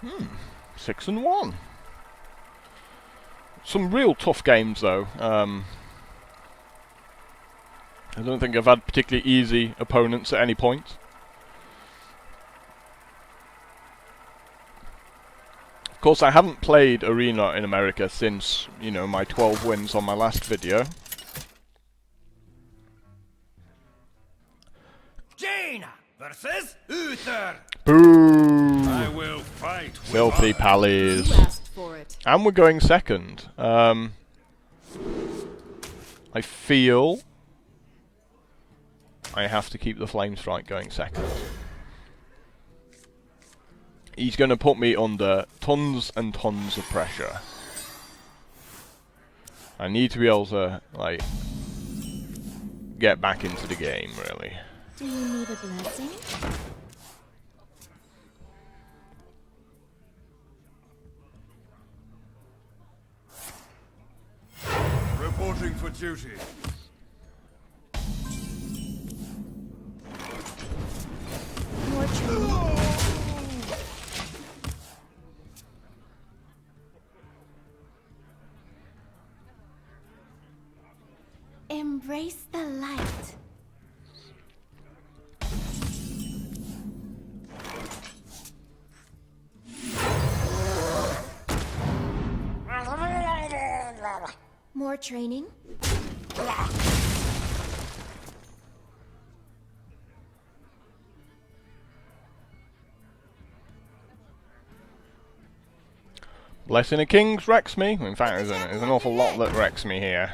Hmm, 6-1. Some real tough games though. I don't think I've had particularly easy opponents at any point. Of course, I haven't played Arena in America since, you know, my 12 wins on my last video. Jaina versus Uther! Boo! I will fight with Filthy honor. Pallies. You asked for it. And we're going second. I feel I have to keep the Flame Strike going second. He's going to put me under tons and tons of pressure. I need to be able to, like, get back into the game, really. Do you need a blessing? Reporting for duty. Embrace the light. More training? Blessing of Kings wrecks me. In fact, there's an awful lot that wrecks me here.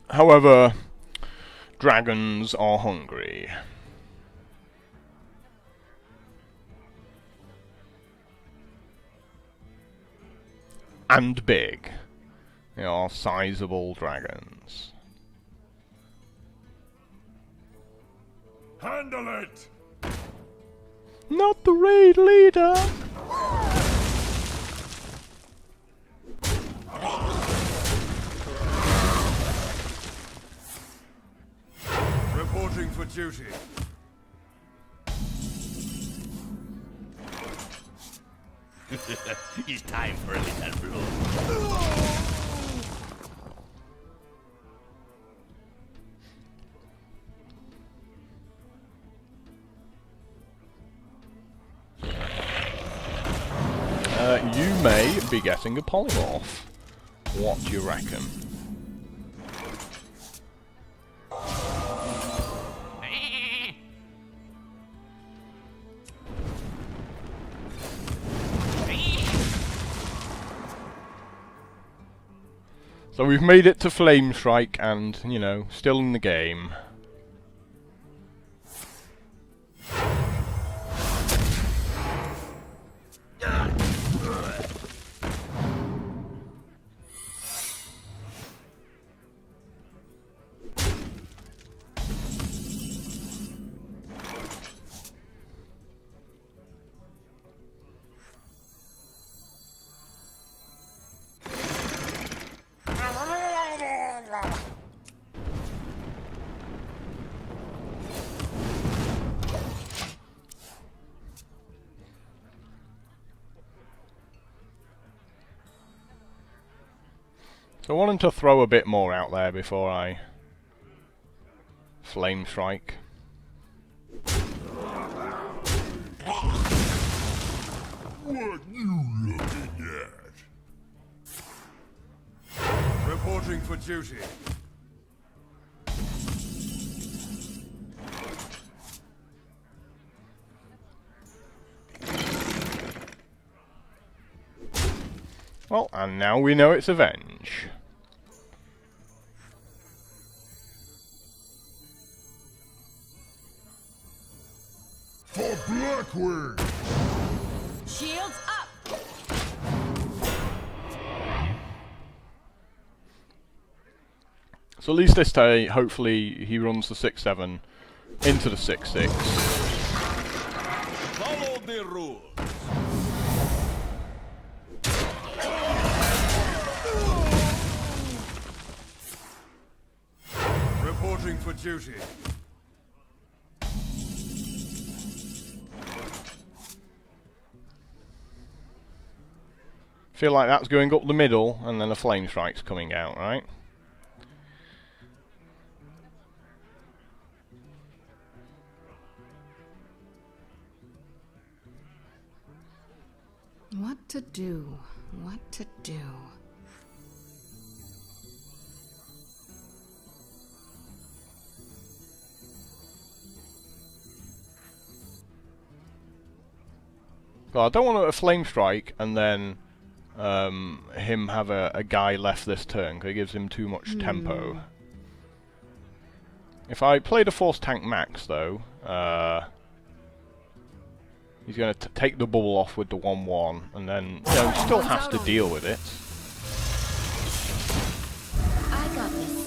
However, dragons are hungry. And big. They are sizable dragons. Handle it! Not the raid leader! Reporting for duty. It's time for a little blood. You may be getting a polymorph. What do you reckon? So we've made it to Flame Strike and, you know, still in the game. So I wanted to throw a bit more out there before I Flame Strike. What you looking at? Reporting for duty. Well, and now we know it's Avenge. For Blackwing! Shields up! So at least this day, hopefully, he runs the 6-7 into the 6-6. Follow the rules. Reporting for duty. Feel like that's going up the middle, and then a Flame Strike's coming out, right? What to do? What to do? Well, I don't want a Flame Strike and then him have a guy left this turn, because it gives him too much tempo. If I played a Force Tank Max, though, he's going to take the bubble off with the 1-1, and then, you know, he still has to deal with it. I got this.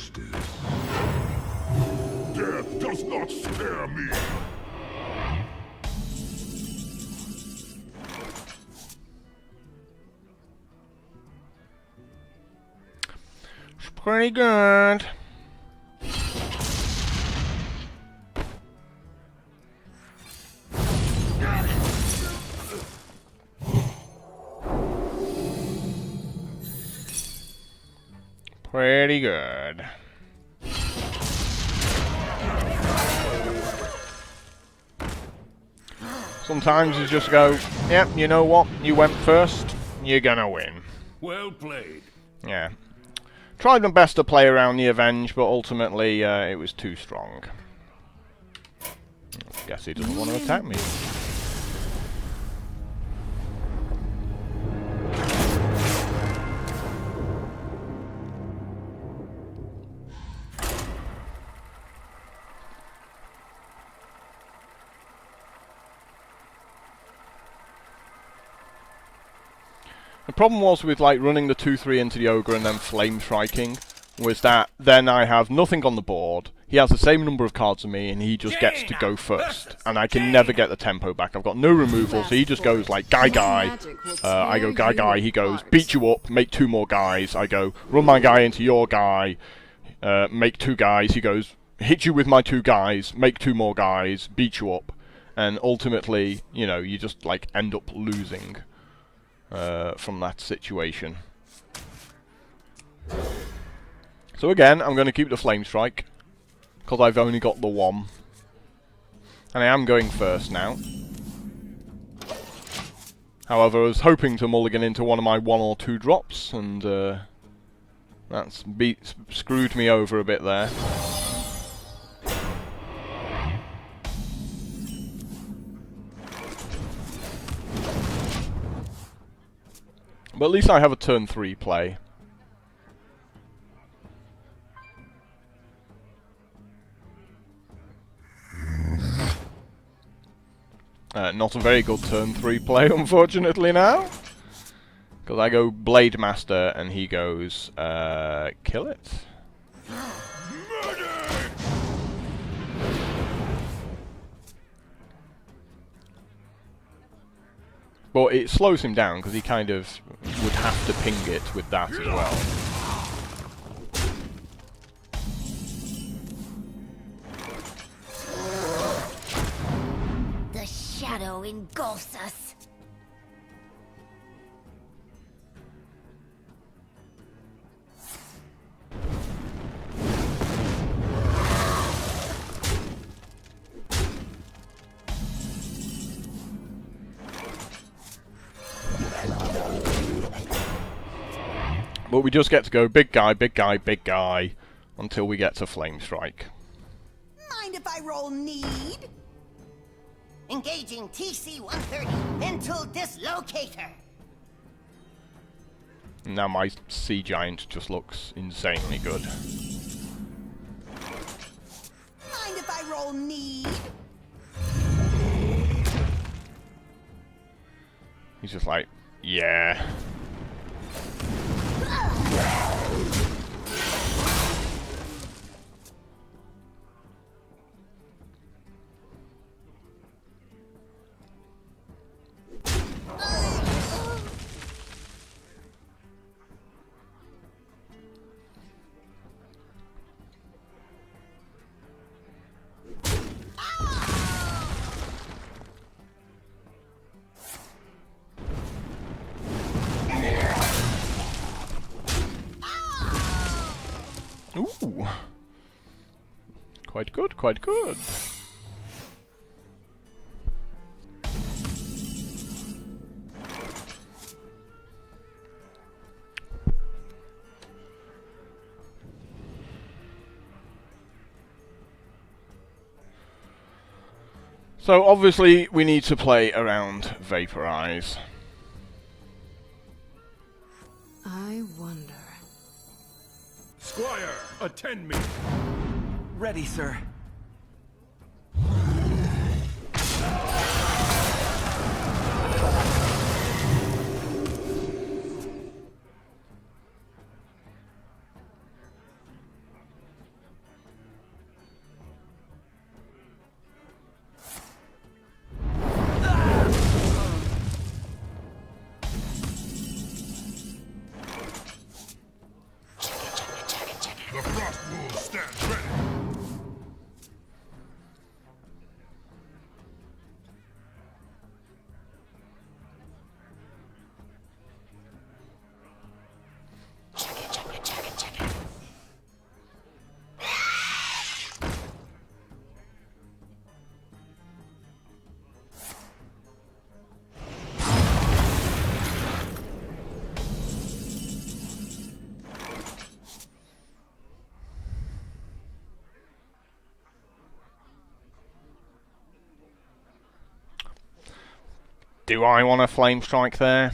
justice. Death does not scare me. It's pretty good. Pretty good. Sometimes you just go, yep, you know what? You went first, you're gonna win. Well played. Yeah. Tried my best to play around the Avenge, but ultimately it was too strong. Guess he doesn't want to attack me. The problem was with like running the 2-3 into the ogre and then flame striking was that then I have nothing on the board. He has the same number of cards as me and he just gets to go first. And I can never get the tempo back. I've got no removal, so he just goes like guy. I go guy, he goes beat you up, make 2 more guys. I go run my guy into your guy, make 2 guys. He goes hit you with my 2 guys, make 2 more guys, beat you up. And ultimately, you know, you just like end up losing from that situation. So again, I'm going to keep the Flame Strike, because I've only got the 1. And I am going first now. However, I was hoping to mulligan into one of my 1 or 2 drops, and that's screwed me over a bit there. But at least I have a turn 3 play. Not a very good turn 3 play, unfortunately, now. Because I go Blade Master and he goes, kill it. But it slows him down because he kind of would have to ping it with that as well. The shadow engulfs us. But we just get to go big guy, big guy, big guy until we get to Flame Strike. Mind if I roll need? Engaging TC-130 mental dislocator. Now my Sea Giant just looks insanely good. Mind if I roll need? He's just like, yeah. Ooh. Quite good, quite good. So obviously we need to play around Vaporize. I wonder. Squire, attend me. Ready, sir. Do I want a Flame Strike there?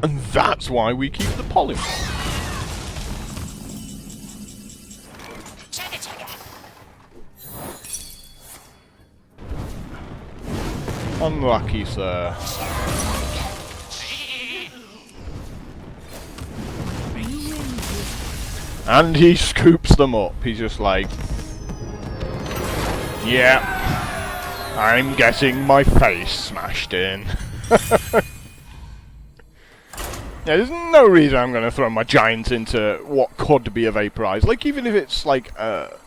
And that's why we keep the polymorph. Unlucky, sir. And he scoops them up. He's just like, yeah, I'm getting my face smashed in. Yeah, there's no reason I'm going to throw my giant into what could be a vaporize. Like, even if it's like a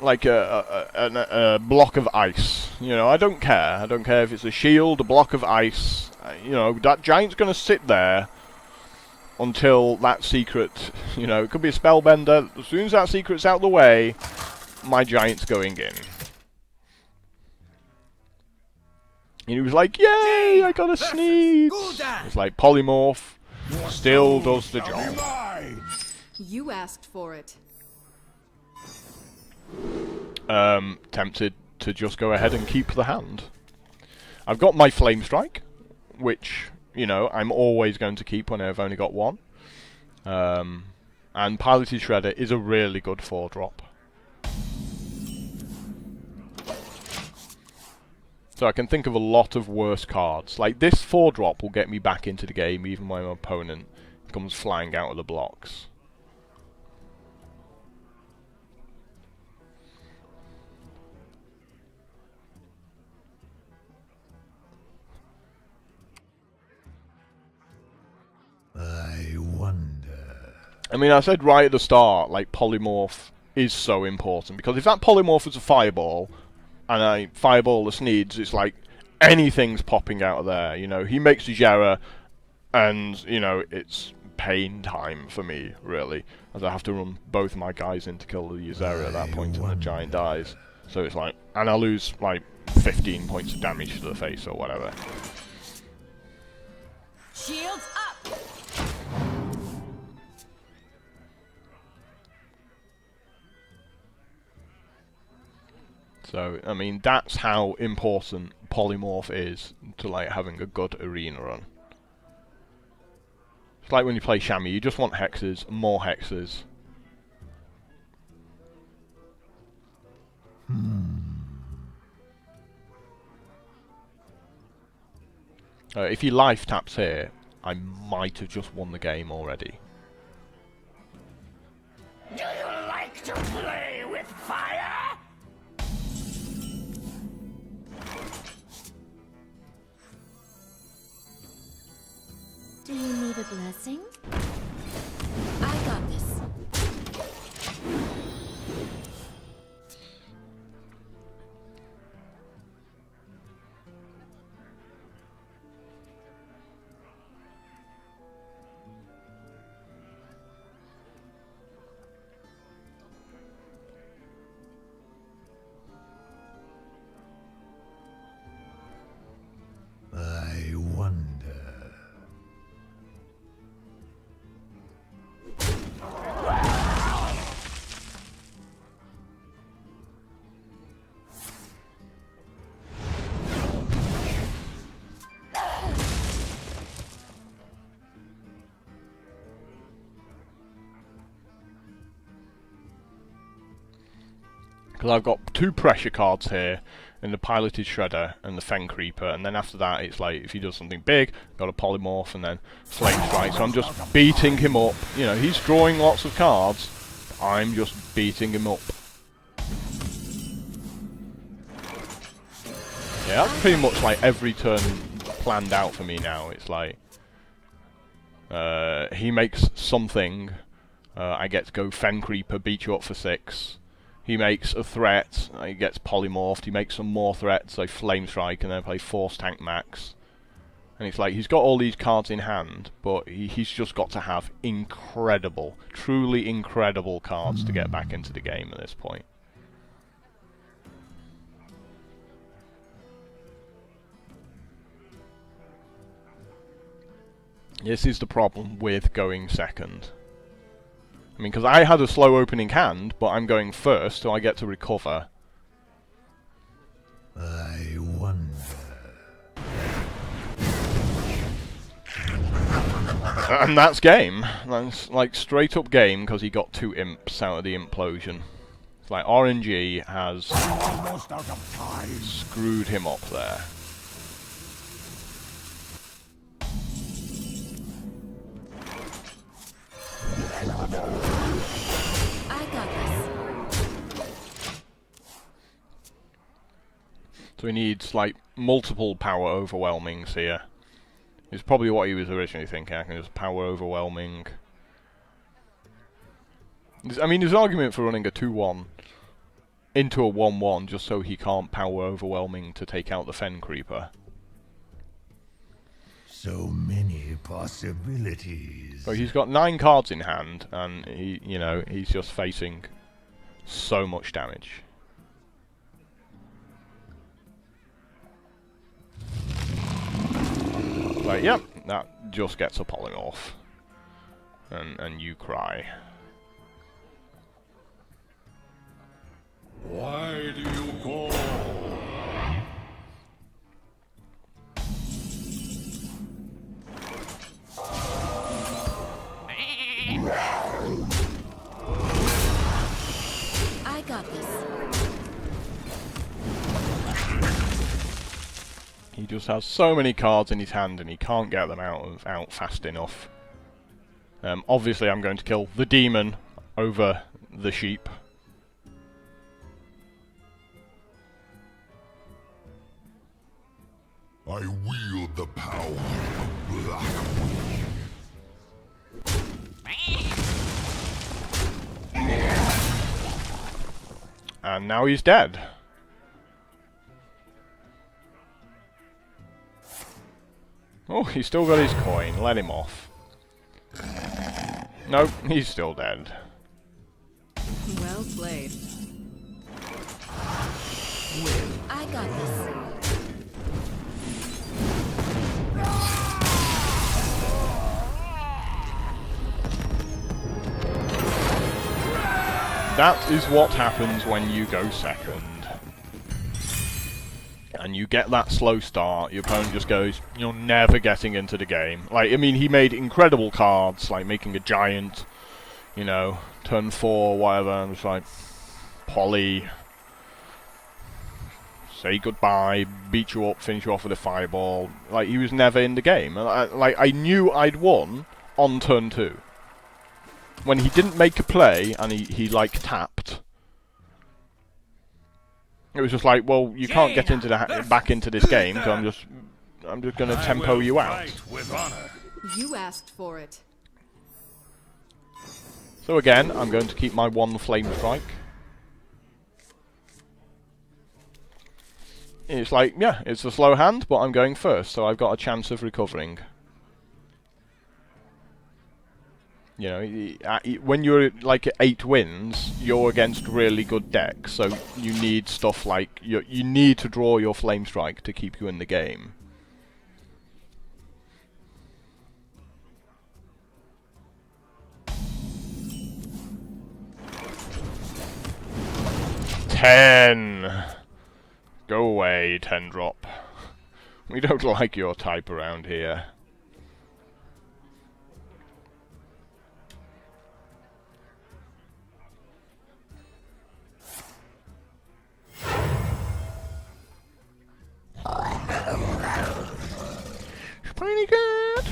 block of ice. You know, I don't care. I don't care if it's a shield, a block of ice. You know, that giant's going to sit there until that secret, you know, it could be a spellbender. As soon as that secret's out of the way, my giant's going in. And he was like, yay, I got a sneeze! It's like, polymorph still does the job. You asked for it. Tempted to just go ahead and keep the hand. I've got my Flame Strike, which, you know, I'm always going to keep when I've only got one. And Piloted Shredder is a really good 4-drop. So I can think of a lot of worse cards. Like, this 4-drop will get me back into the game even when my opponent comes flying out of the blocks. I wonder. I mean, I said right at the start, like, polymorph is so important. Because if that polymorph was a fireball, and I fireball the Sneeds, it's like anything's popping out of there. You know, he makes a Jera, and, you know, it's pain time for me, really. As I have to run both my guys in to kill the Ysera at that point, and the giant dies. So it's like, and I lose, like, 15 points of damage to the face or whatever. Shields up! So, I mean, that's how important polymorph is to, like, having a good arena run. It's like when you play Chamois, you just want hexes, more hexes. If he life taps here, I might have just won the game already. Do you like to play with fire? Do you need a blessing? I got this. I wonder. Because I've got 2 pressure cards here, in the Piloted Shredder and the Fen Creeper, and then after that it's like, if he does something big, got a polymorph and then Flame Strike, so I'm just beating him up. You know, he's drawing lots of cards, I'm just beating him up. Yeah, that's pretty much like every turn planned out for me now. It's like, he makes something, I get to go Fen Creeper, beat you up for 6. He makes a threat, he gets polymorphed, he makes some more threats, I Flame Strike, and then I play Force Tank Max. And it's like, he's got all these cards in hand, but he's just got to have incredible, truly incredible cards to get back into the game at this point. This is the problem with going second. I mean, because I had a slow opening hand, but I'm going first, so I get to recover. I wonder. And that's game. That's like straight up game, because he got 2 imps out of the implosion. It's like RNG has Almost out of time. screwed him up there. I got this. So he needs like multiple power overwhelmings here. It's probably what he was originally thinking. I can just power overwhelming. I mean, there's an argument for running a 2-1 into a 1-1 just so he can't power overwhelming to take out the Fen Creeper. So many possibilities. But he's got 9 cards in hand, and he, you know, he's just facing so much damage. Like, yep, that just gets a polymorph. And you cry. Why do you call? I got this. He just has so many cards in his hand and he can't get them out fast enough. Obviously I'm going to kill the demon over the sheep. I wield the power of Black. And now he's dead. Oh, he's still got his coin. Let him off. Nope, he's still dead. Well played. I got this. That is what happens when you go second. And you get that slow start, your opponent just goes, you're never getting into the game. Like, I mean, he made incredible cards, like making a giant, you know, turn 4, whatever, and it's like, poly, say goodbye, beat you up, finish you off with a fireball. Like, he was never in the game. And I knew I'd won on turn 2. When he didn't make a play, and he like, tapped, it was just like, well, you can't get into back into this game, so I'm just going to tempo you out. With honor. You asked for it. So again, I'm going to keep my 1 flame strike. It's like, yeah, it's a slow hand, but I'm going first, so I've got a chance of recovering. You know, when you're like at 8 wins, you're against really good decks, so you need stuff like you need to draw your flame strike to keep you in the game. Ten. Go away, 10 drop. We don't like your type around here. Pretty good.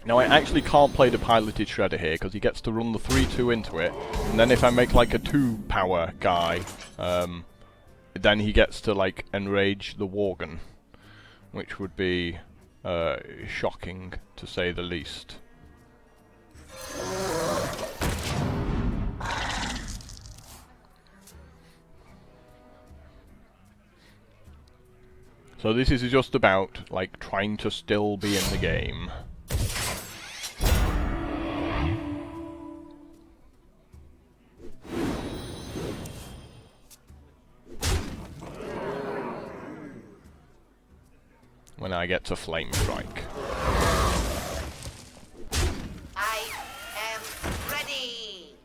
Now I actually can't play the piloted shredder here because he gets to run the 3-2 into it, and then if I make like a 2-power guy, then he gets to like enrage the Worgen, which would be shocking to say the least. So this is just about like trying to still be in the game. When I get to Flame Strike. I am ready.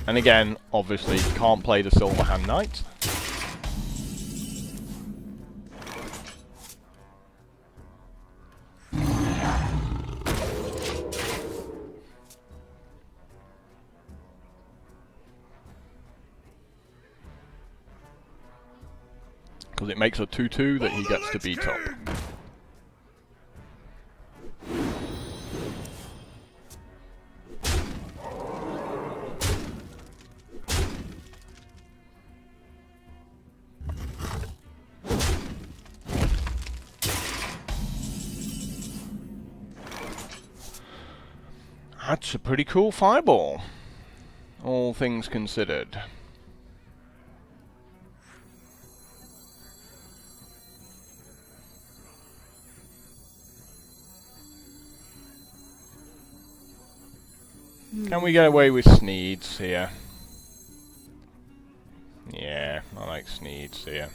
And again, obviously, can't play the Silver Hand Knight. Because it makes a 2-2 that he gets to beat up. That's a pretty cool fireball, all things considered. Can we get away with Sneeds here? Yeah, I like Sneeds here.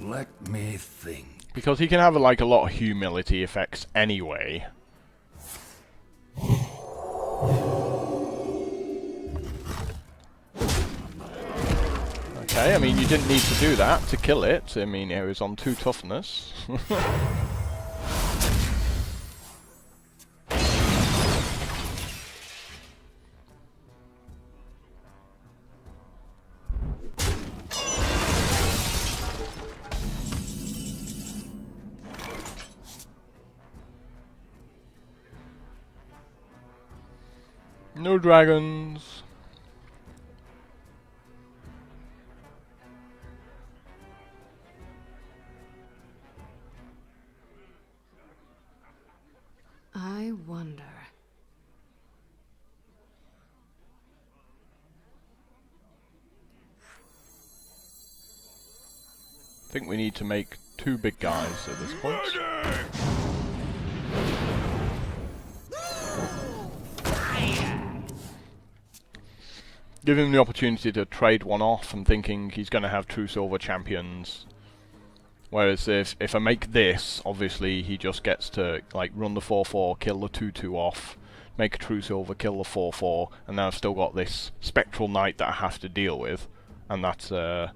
Let me think. Because he can have like a lot of humility effects anyway. Okay, I mean you didn't need to do that to kill it. I mean it was on 2 toughness. No dragons. I wonder. I think we need to make 2 big guys at this point. Give him the opportunity to trade one off. I'm thinking he's going to have true silver champions. Whereas if I make this, obviously he just gets to like run the 4-4, kill the 2-2 off, make a true silver, kill the 4-4, and then I've still got this spectral knight that I have to deal with, and that's. But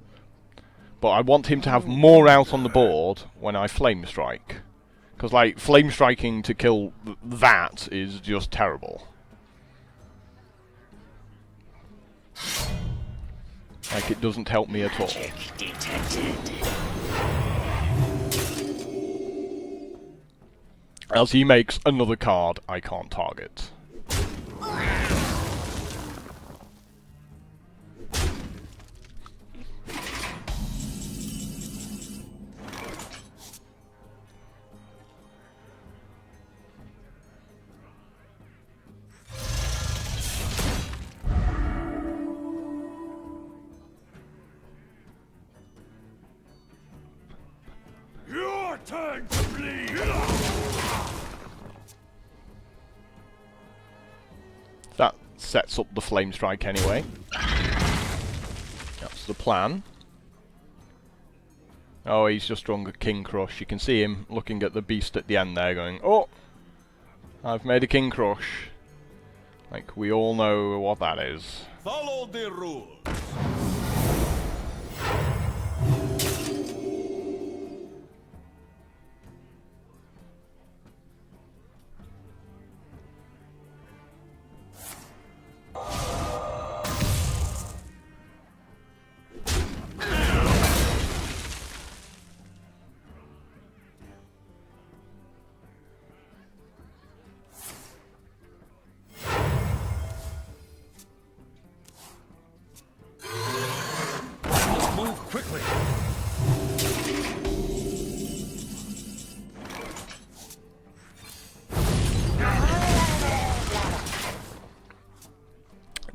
I want him to have more out on the board when I flame strike, because like flame striking to kill that is just terrible. Like, it doesn't help me at all. Else he makes another card I can't target. Your turn to bleed! That sets up the flame strike anyway. That's the plan. Oh, he's just drunk a King Crush. You can see him looking at the beast at the end there going, oh! I've made a King Crush. Like, we all know what that is. Follow the rules. Move quickly.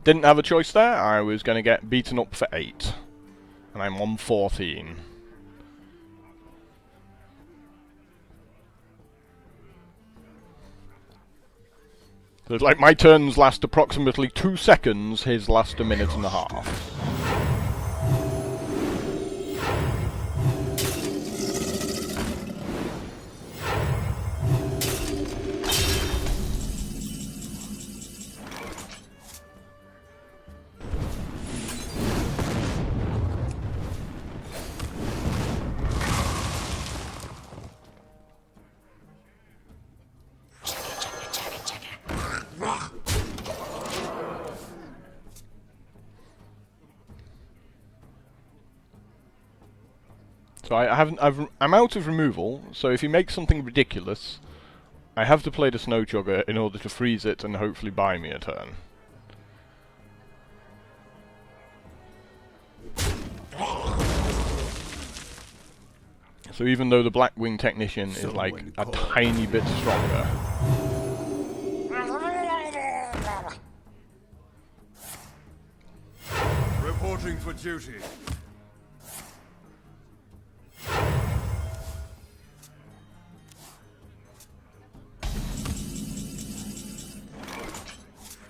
Didn't have a choice there. I was going to get beaten up for 8. And I'm on 14. So it's like my turns last approximately 2 seconds, his last a minute and a half. So I'm out of removal, so if he makes something ridiculous, I have to play the Snow Chugger in order to freeze it and hopefully buy me a turn. So even though the Blackwing Technician is like a tiny bit stronger. Reporting for duty.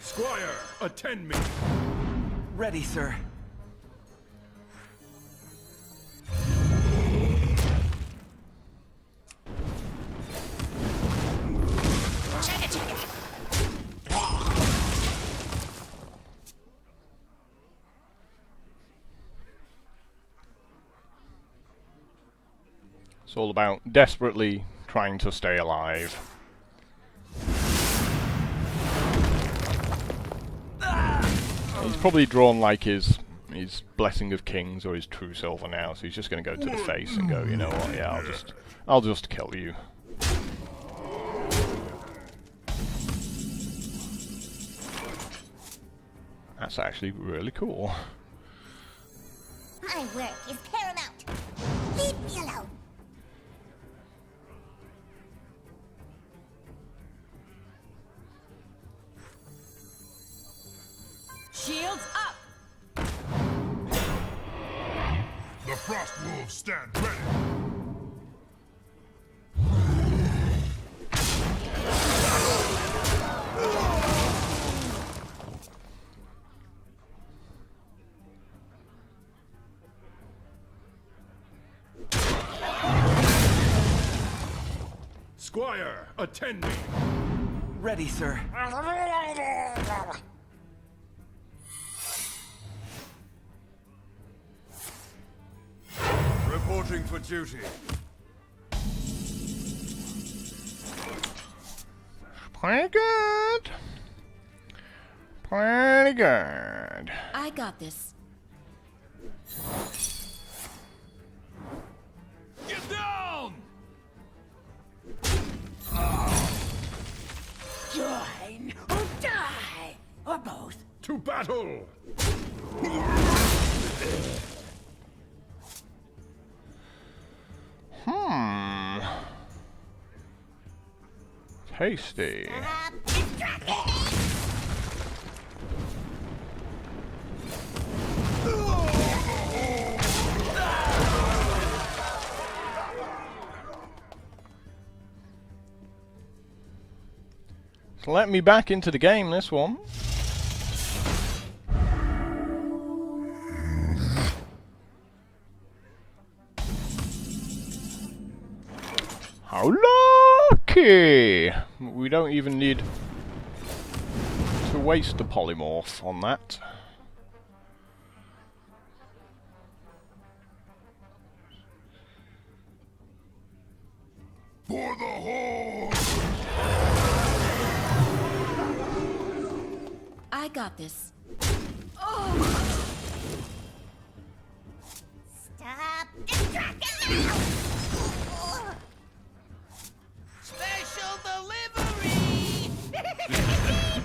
Squire, attend me. Ready, sir. It's all about desperately trying to stay alive. He's probably drawn like his Blessing of Kings or his True Silver now, so he's just going to go to the face and go, you know what, yeah, I'll just kill you. That's actually really cool. My work is paramount. Leave me alone. Shields up! The Frost Wolves stand ready. Squire, attend me. Ready, sir. Reporting for duty. Pretty good. Pretty good. I got this. Get down! Join or die, or both. To battle! Tasty. So let me back into the game, this one. How lucky! lucky! We don't even need to waste a polymorph on that. For the Horde! I got this. Stop distracting now! Special delivery!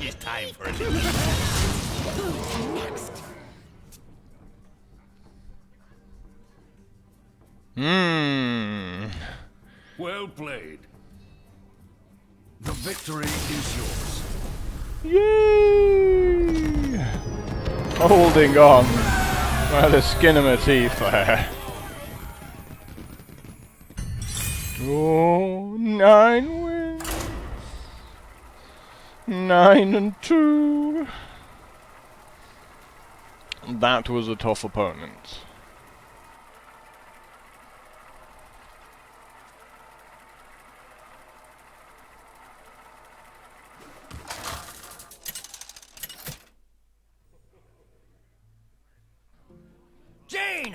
It's time for it. Next. Well played. The victory is yours. Yay! Holding on by the skin of my teeth there. Oh, 9 wins. 9 and 2. That was a tough opponent.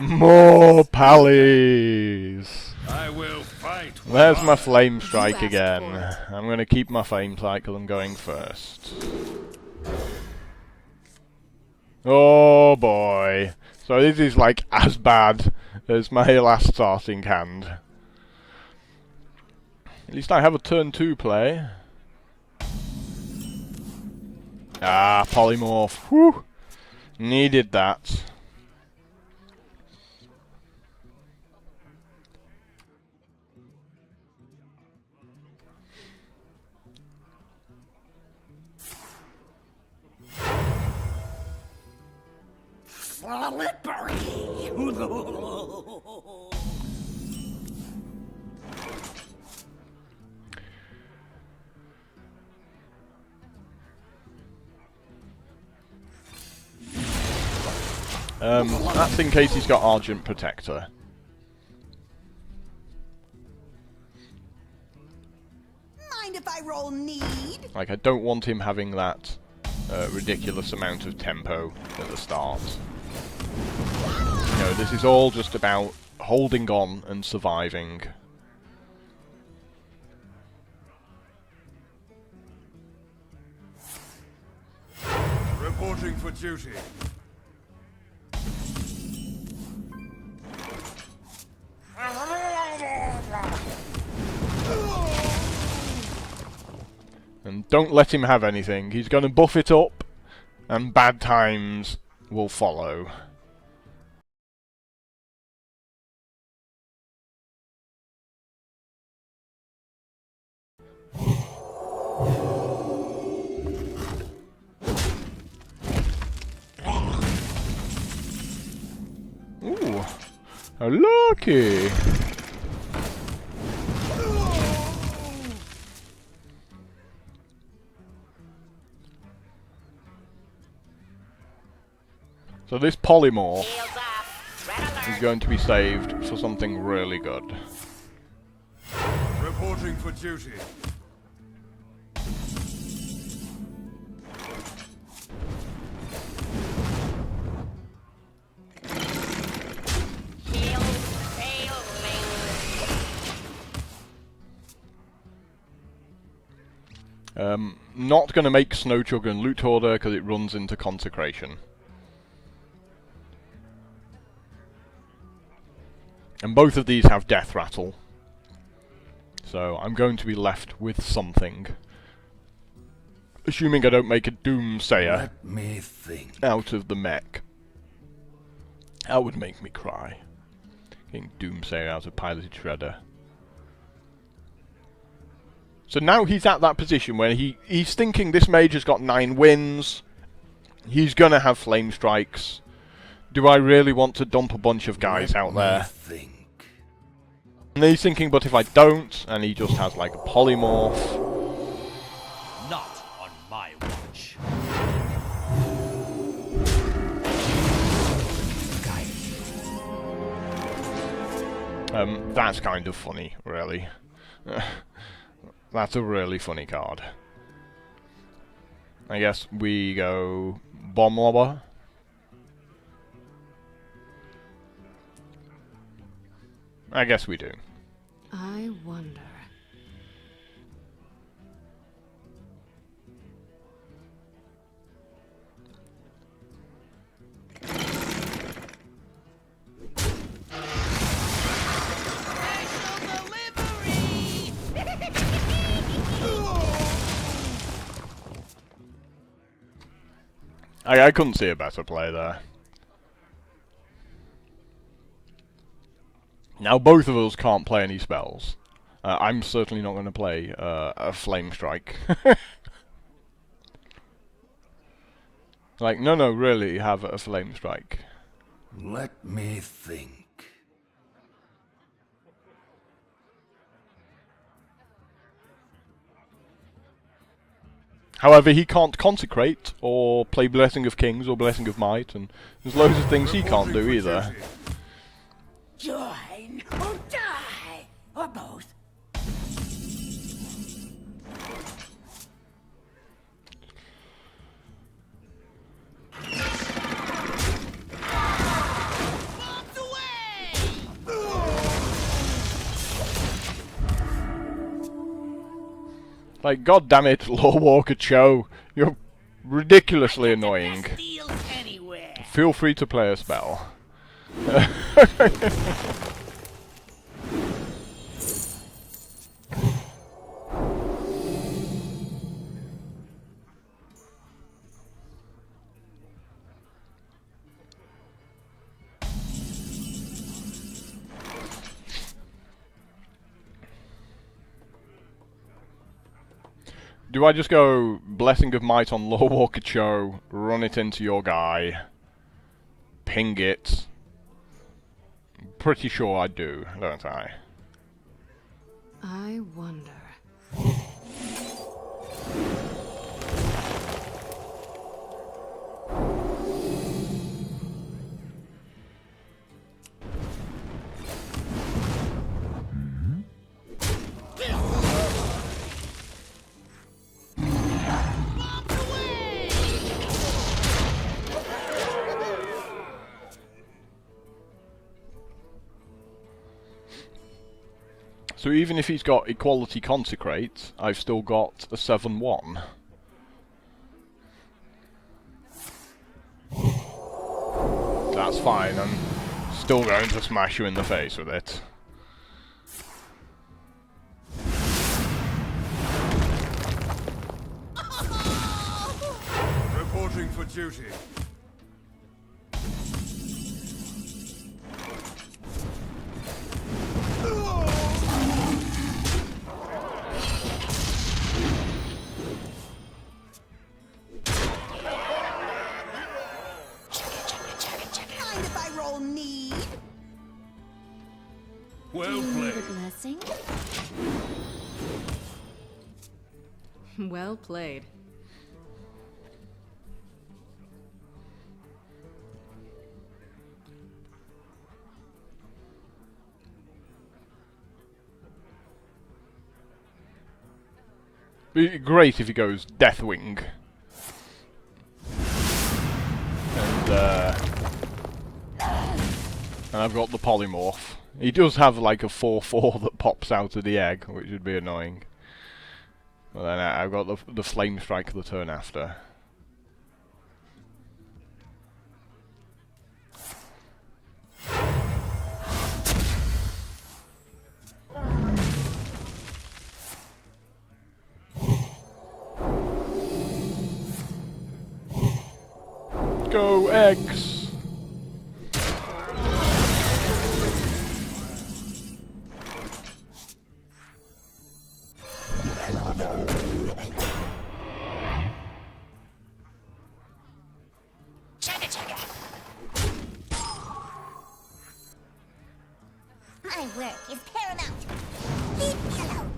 More pallies! I will fight with There's my honor. flame strike You asked again. for I'm gonna keep my flame cycle and going first. Oh boy. So this is like as bad as my last starting hand. At least I have a turn 2 play. Ah, polymorph. Whew! Needed that. That's in case he's got Argent Protector. Mind if I roll need? Like, I don't want him having that ridiculous amount of tempo at the start. No, this is all just about holding on and surviving. Reporting for duty. And don't let him have anything. He's going to buff it up, and bad times will follow. Ooh, how lucky! So this polymorph is going to be saved for something really good. Reporting for duty. Not going to make Snow Chugger and Loot Hoarder because it runs into Consecration. And both of these have Death Rattle. So I'm going to be left with something. Assuming I don't make a Doomsayer Let me think. out of the mech. That would make me cry. Getting Doomsayer out of Piloted Shredder. So now he's at that position where he's thinking this mage has got 9 wins. He's gonna have Flame Strikes. Do I really want to dump a bunch of guys out there? Think. And he's thinking, but if I don't, and he just has like a polymorph. Not on my watch. That's kind of funny, really. That's a really funny card. I guess we go Bomb Lobber. I guess we do. I wonder. I couldn't see a better play there. Now both of us can't play any spells. I'm certainly not going to play a Flame Strike. Like, no, really, have a Flame Strike. Let me think. However, he can't Consecrate, or play Blessing of Kings, or Blessing of Might, and there's loads of things he can't do either. Join or die, or both. Like, god damn it, Lore Walker Cho, you're ridiculously annoying. Steals anywhere. Feel free to play a spell. Do I just go Blessing of Might on Lore Walker Cho, run it into your guy, ping it? I'm pretty sure I do, don't I? I wonder. So even if he's got Equality Consecrate, I've still got a 7-1. That's fine, I'm still going to smash you in the face with it. Reporting for duty. Mind if I roll need? Well Need a played. blessing? Well played. Be great if he goes Deathwing. And I've got the Polymorph. He does have like a 4/4 that pops out of the egg, which would be annoying. But then I've got the Flame Strike the turn after. Go eggs! My work is paramount. Leave me alone.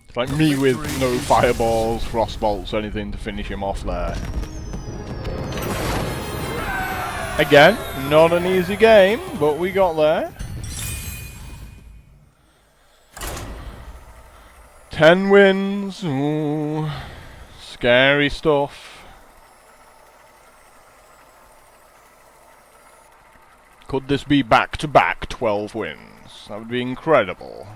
It's like me with no fireballs, frostbolts, anything to finish him off there. Again, not an easy game, but we got there. 10 wins. Ooh, scary stuff. Could this be back-to-back 12 wins? That would be incredible.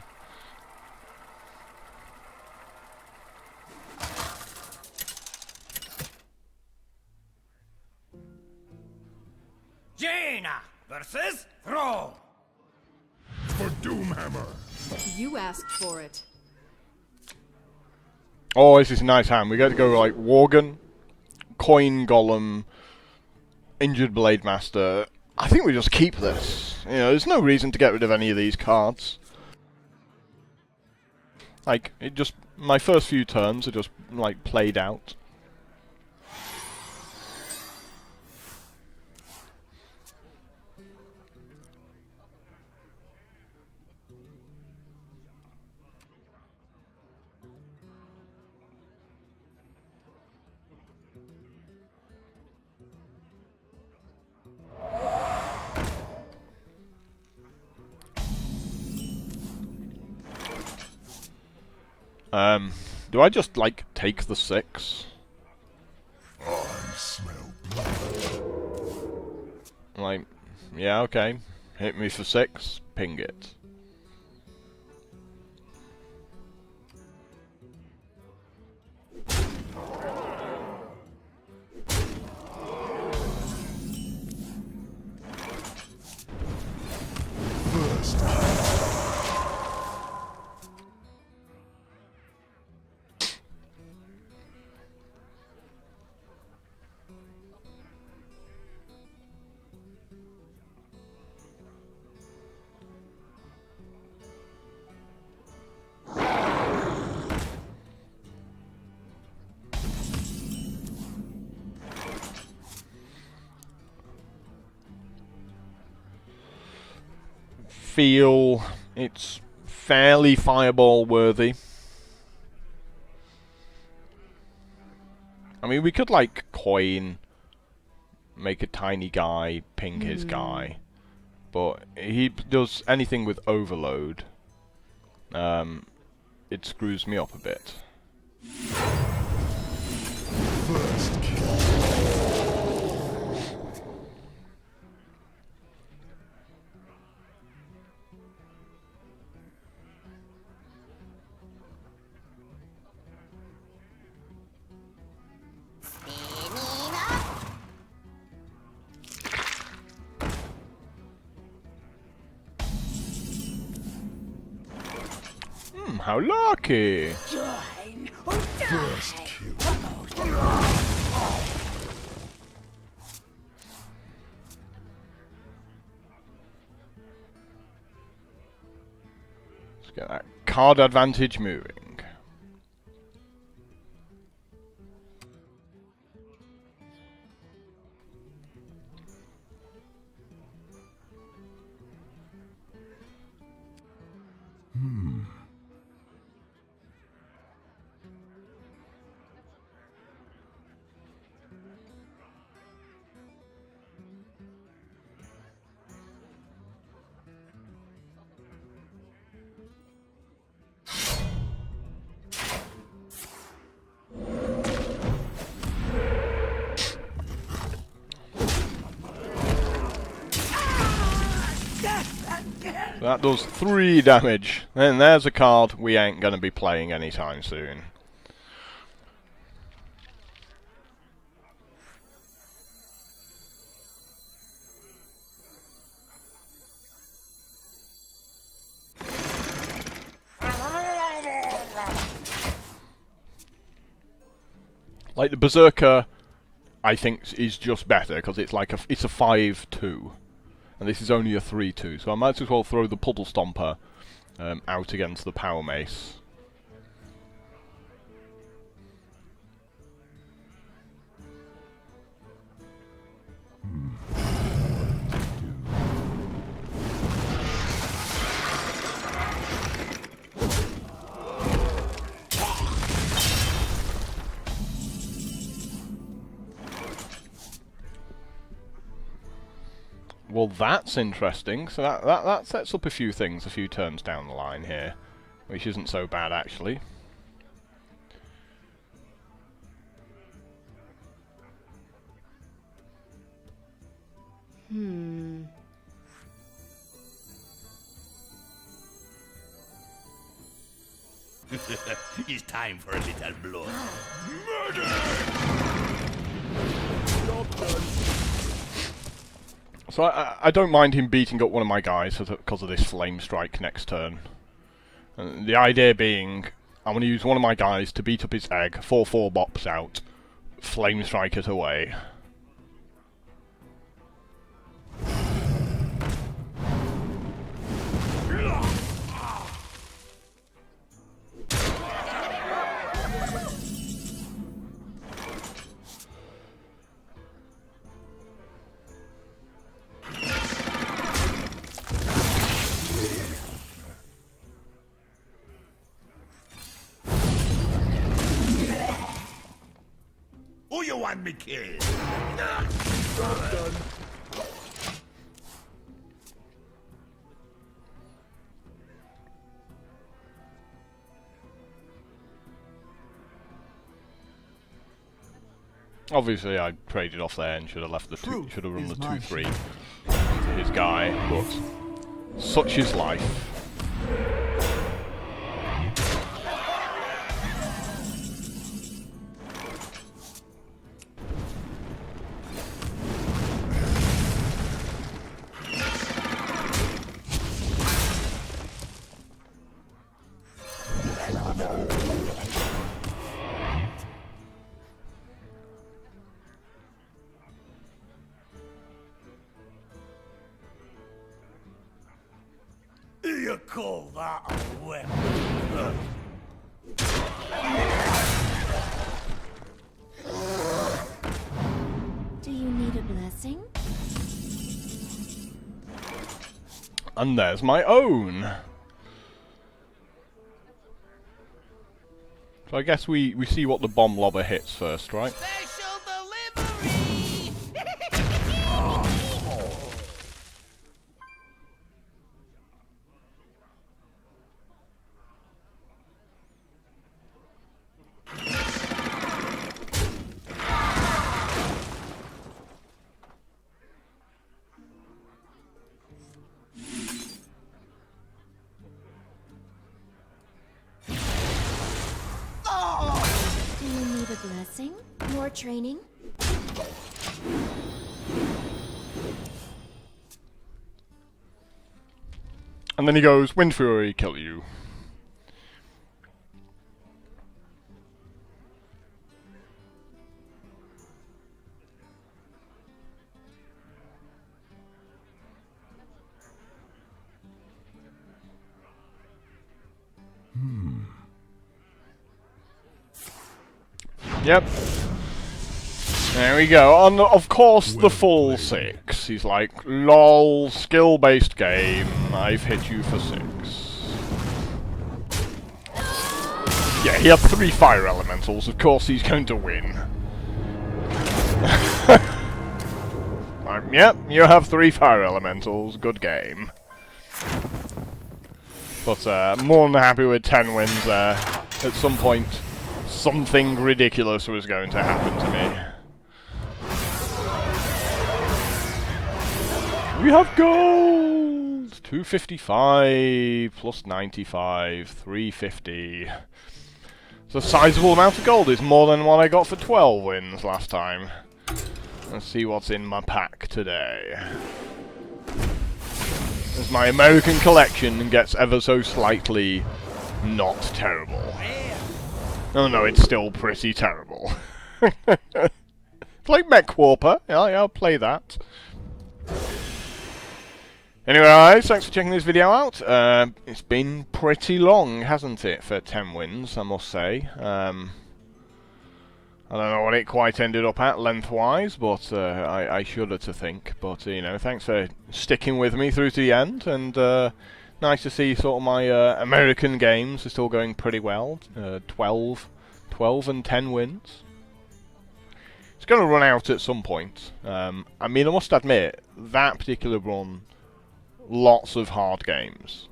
Jaina versus Rome. For Doomhammer. You asked for it. Oh, this is a nice hand. We get to go like Worgen, Coin Golem, Injured Blade Master. I think we just keep this. You know, there's no reason to get rid of any of these cards. Like, it just... my first few turns are just, like, played out. Do I just, like, take the 6? I smell blood. Like, yeah, okay. Hit me for 6, ping it. First. Feel it's fairly fireball worthy. I mean, we could like coin, make a tiny guy, ping his guy, but he does anything with overload. It screws me up a bit. First kill. How lucky! First kill. Let's get that card advantage moving. That does 3 damage. Then there's a card we ain't gonna be playing anytime soon. Like the Berserker, I think is just better because it's like it's a 5/2. And this is only a 3/2, so I might as well throw the Puddle Stomper out against the Power Mace. Well, that's interesting. So that sets up a few things, a few turns down the line here, which isn't so bad actually. It's time for a little blood. So I don't mind him beating up one of my guys because of this flame strike next turn. And the idea being, I'm going to use one of my guys to beat up his egg, 4/4 bops out, flame strike it away. Who you want me killed? Obviously, I traded off there and should have left the should have run the 2/3 into his guy, but such is life. You call that a weapon? Do you need a blessing? And there's my own. So I guess we see what the bomb lobber hits first, right? Special delivery! Do you need a blessing? More training? And then he goes, Wind Fury, kill you. Yep. There we go. On, of course, the full 6. He's like, lol, skill-based game. I've hit you for 6. Yeah, he had 3 fire elementals. Of course, he's going to win. Yep, you have 3 fire elementals. Good game. But more than happy with 10 wins there. At some point, something ridiculous was going to happen to me. We have gold! 255 plus 95, 350. It's a sizable amount of gold. It's more than what I got for 12 wins last time. Let's see what's in my pack today. As my American collection gets ever so slightly not terrible. Oh no, it's still pretty terrible. It's like Mech Warper. Yeah, I'll play that. Anyway, guys, thanks for checking this video out. It's been pretty long, hasn't it, for 10 wins, I must say. I don't know what it quite ended up at lengthwise, but I shudder to think. But, you know, thanks for sticking with me through to the end, and nice to see sort of my American games are still going pretty well. 12 and 10 wins. It's going to run out at some point. I mean, I must admit, that particular run, lots of hard games.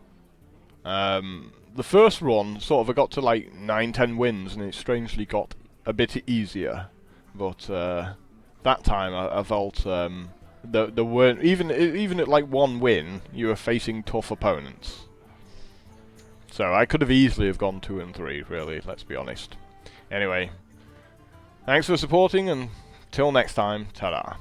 The first run, sort of, I got to like 9-10 wins, and it strangely got a bit easier. But that time, I felt there weren't even at like 1 win, you were facing tough opponents. So I could have easily have gone 2 and 3, really. Let's be honest. Anyway, thanks for supporting, and till next time, ta-da.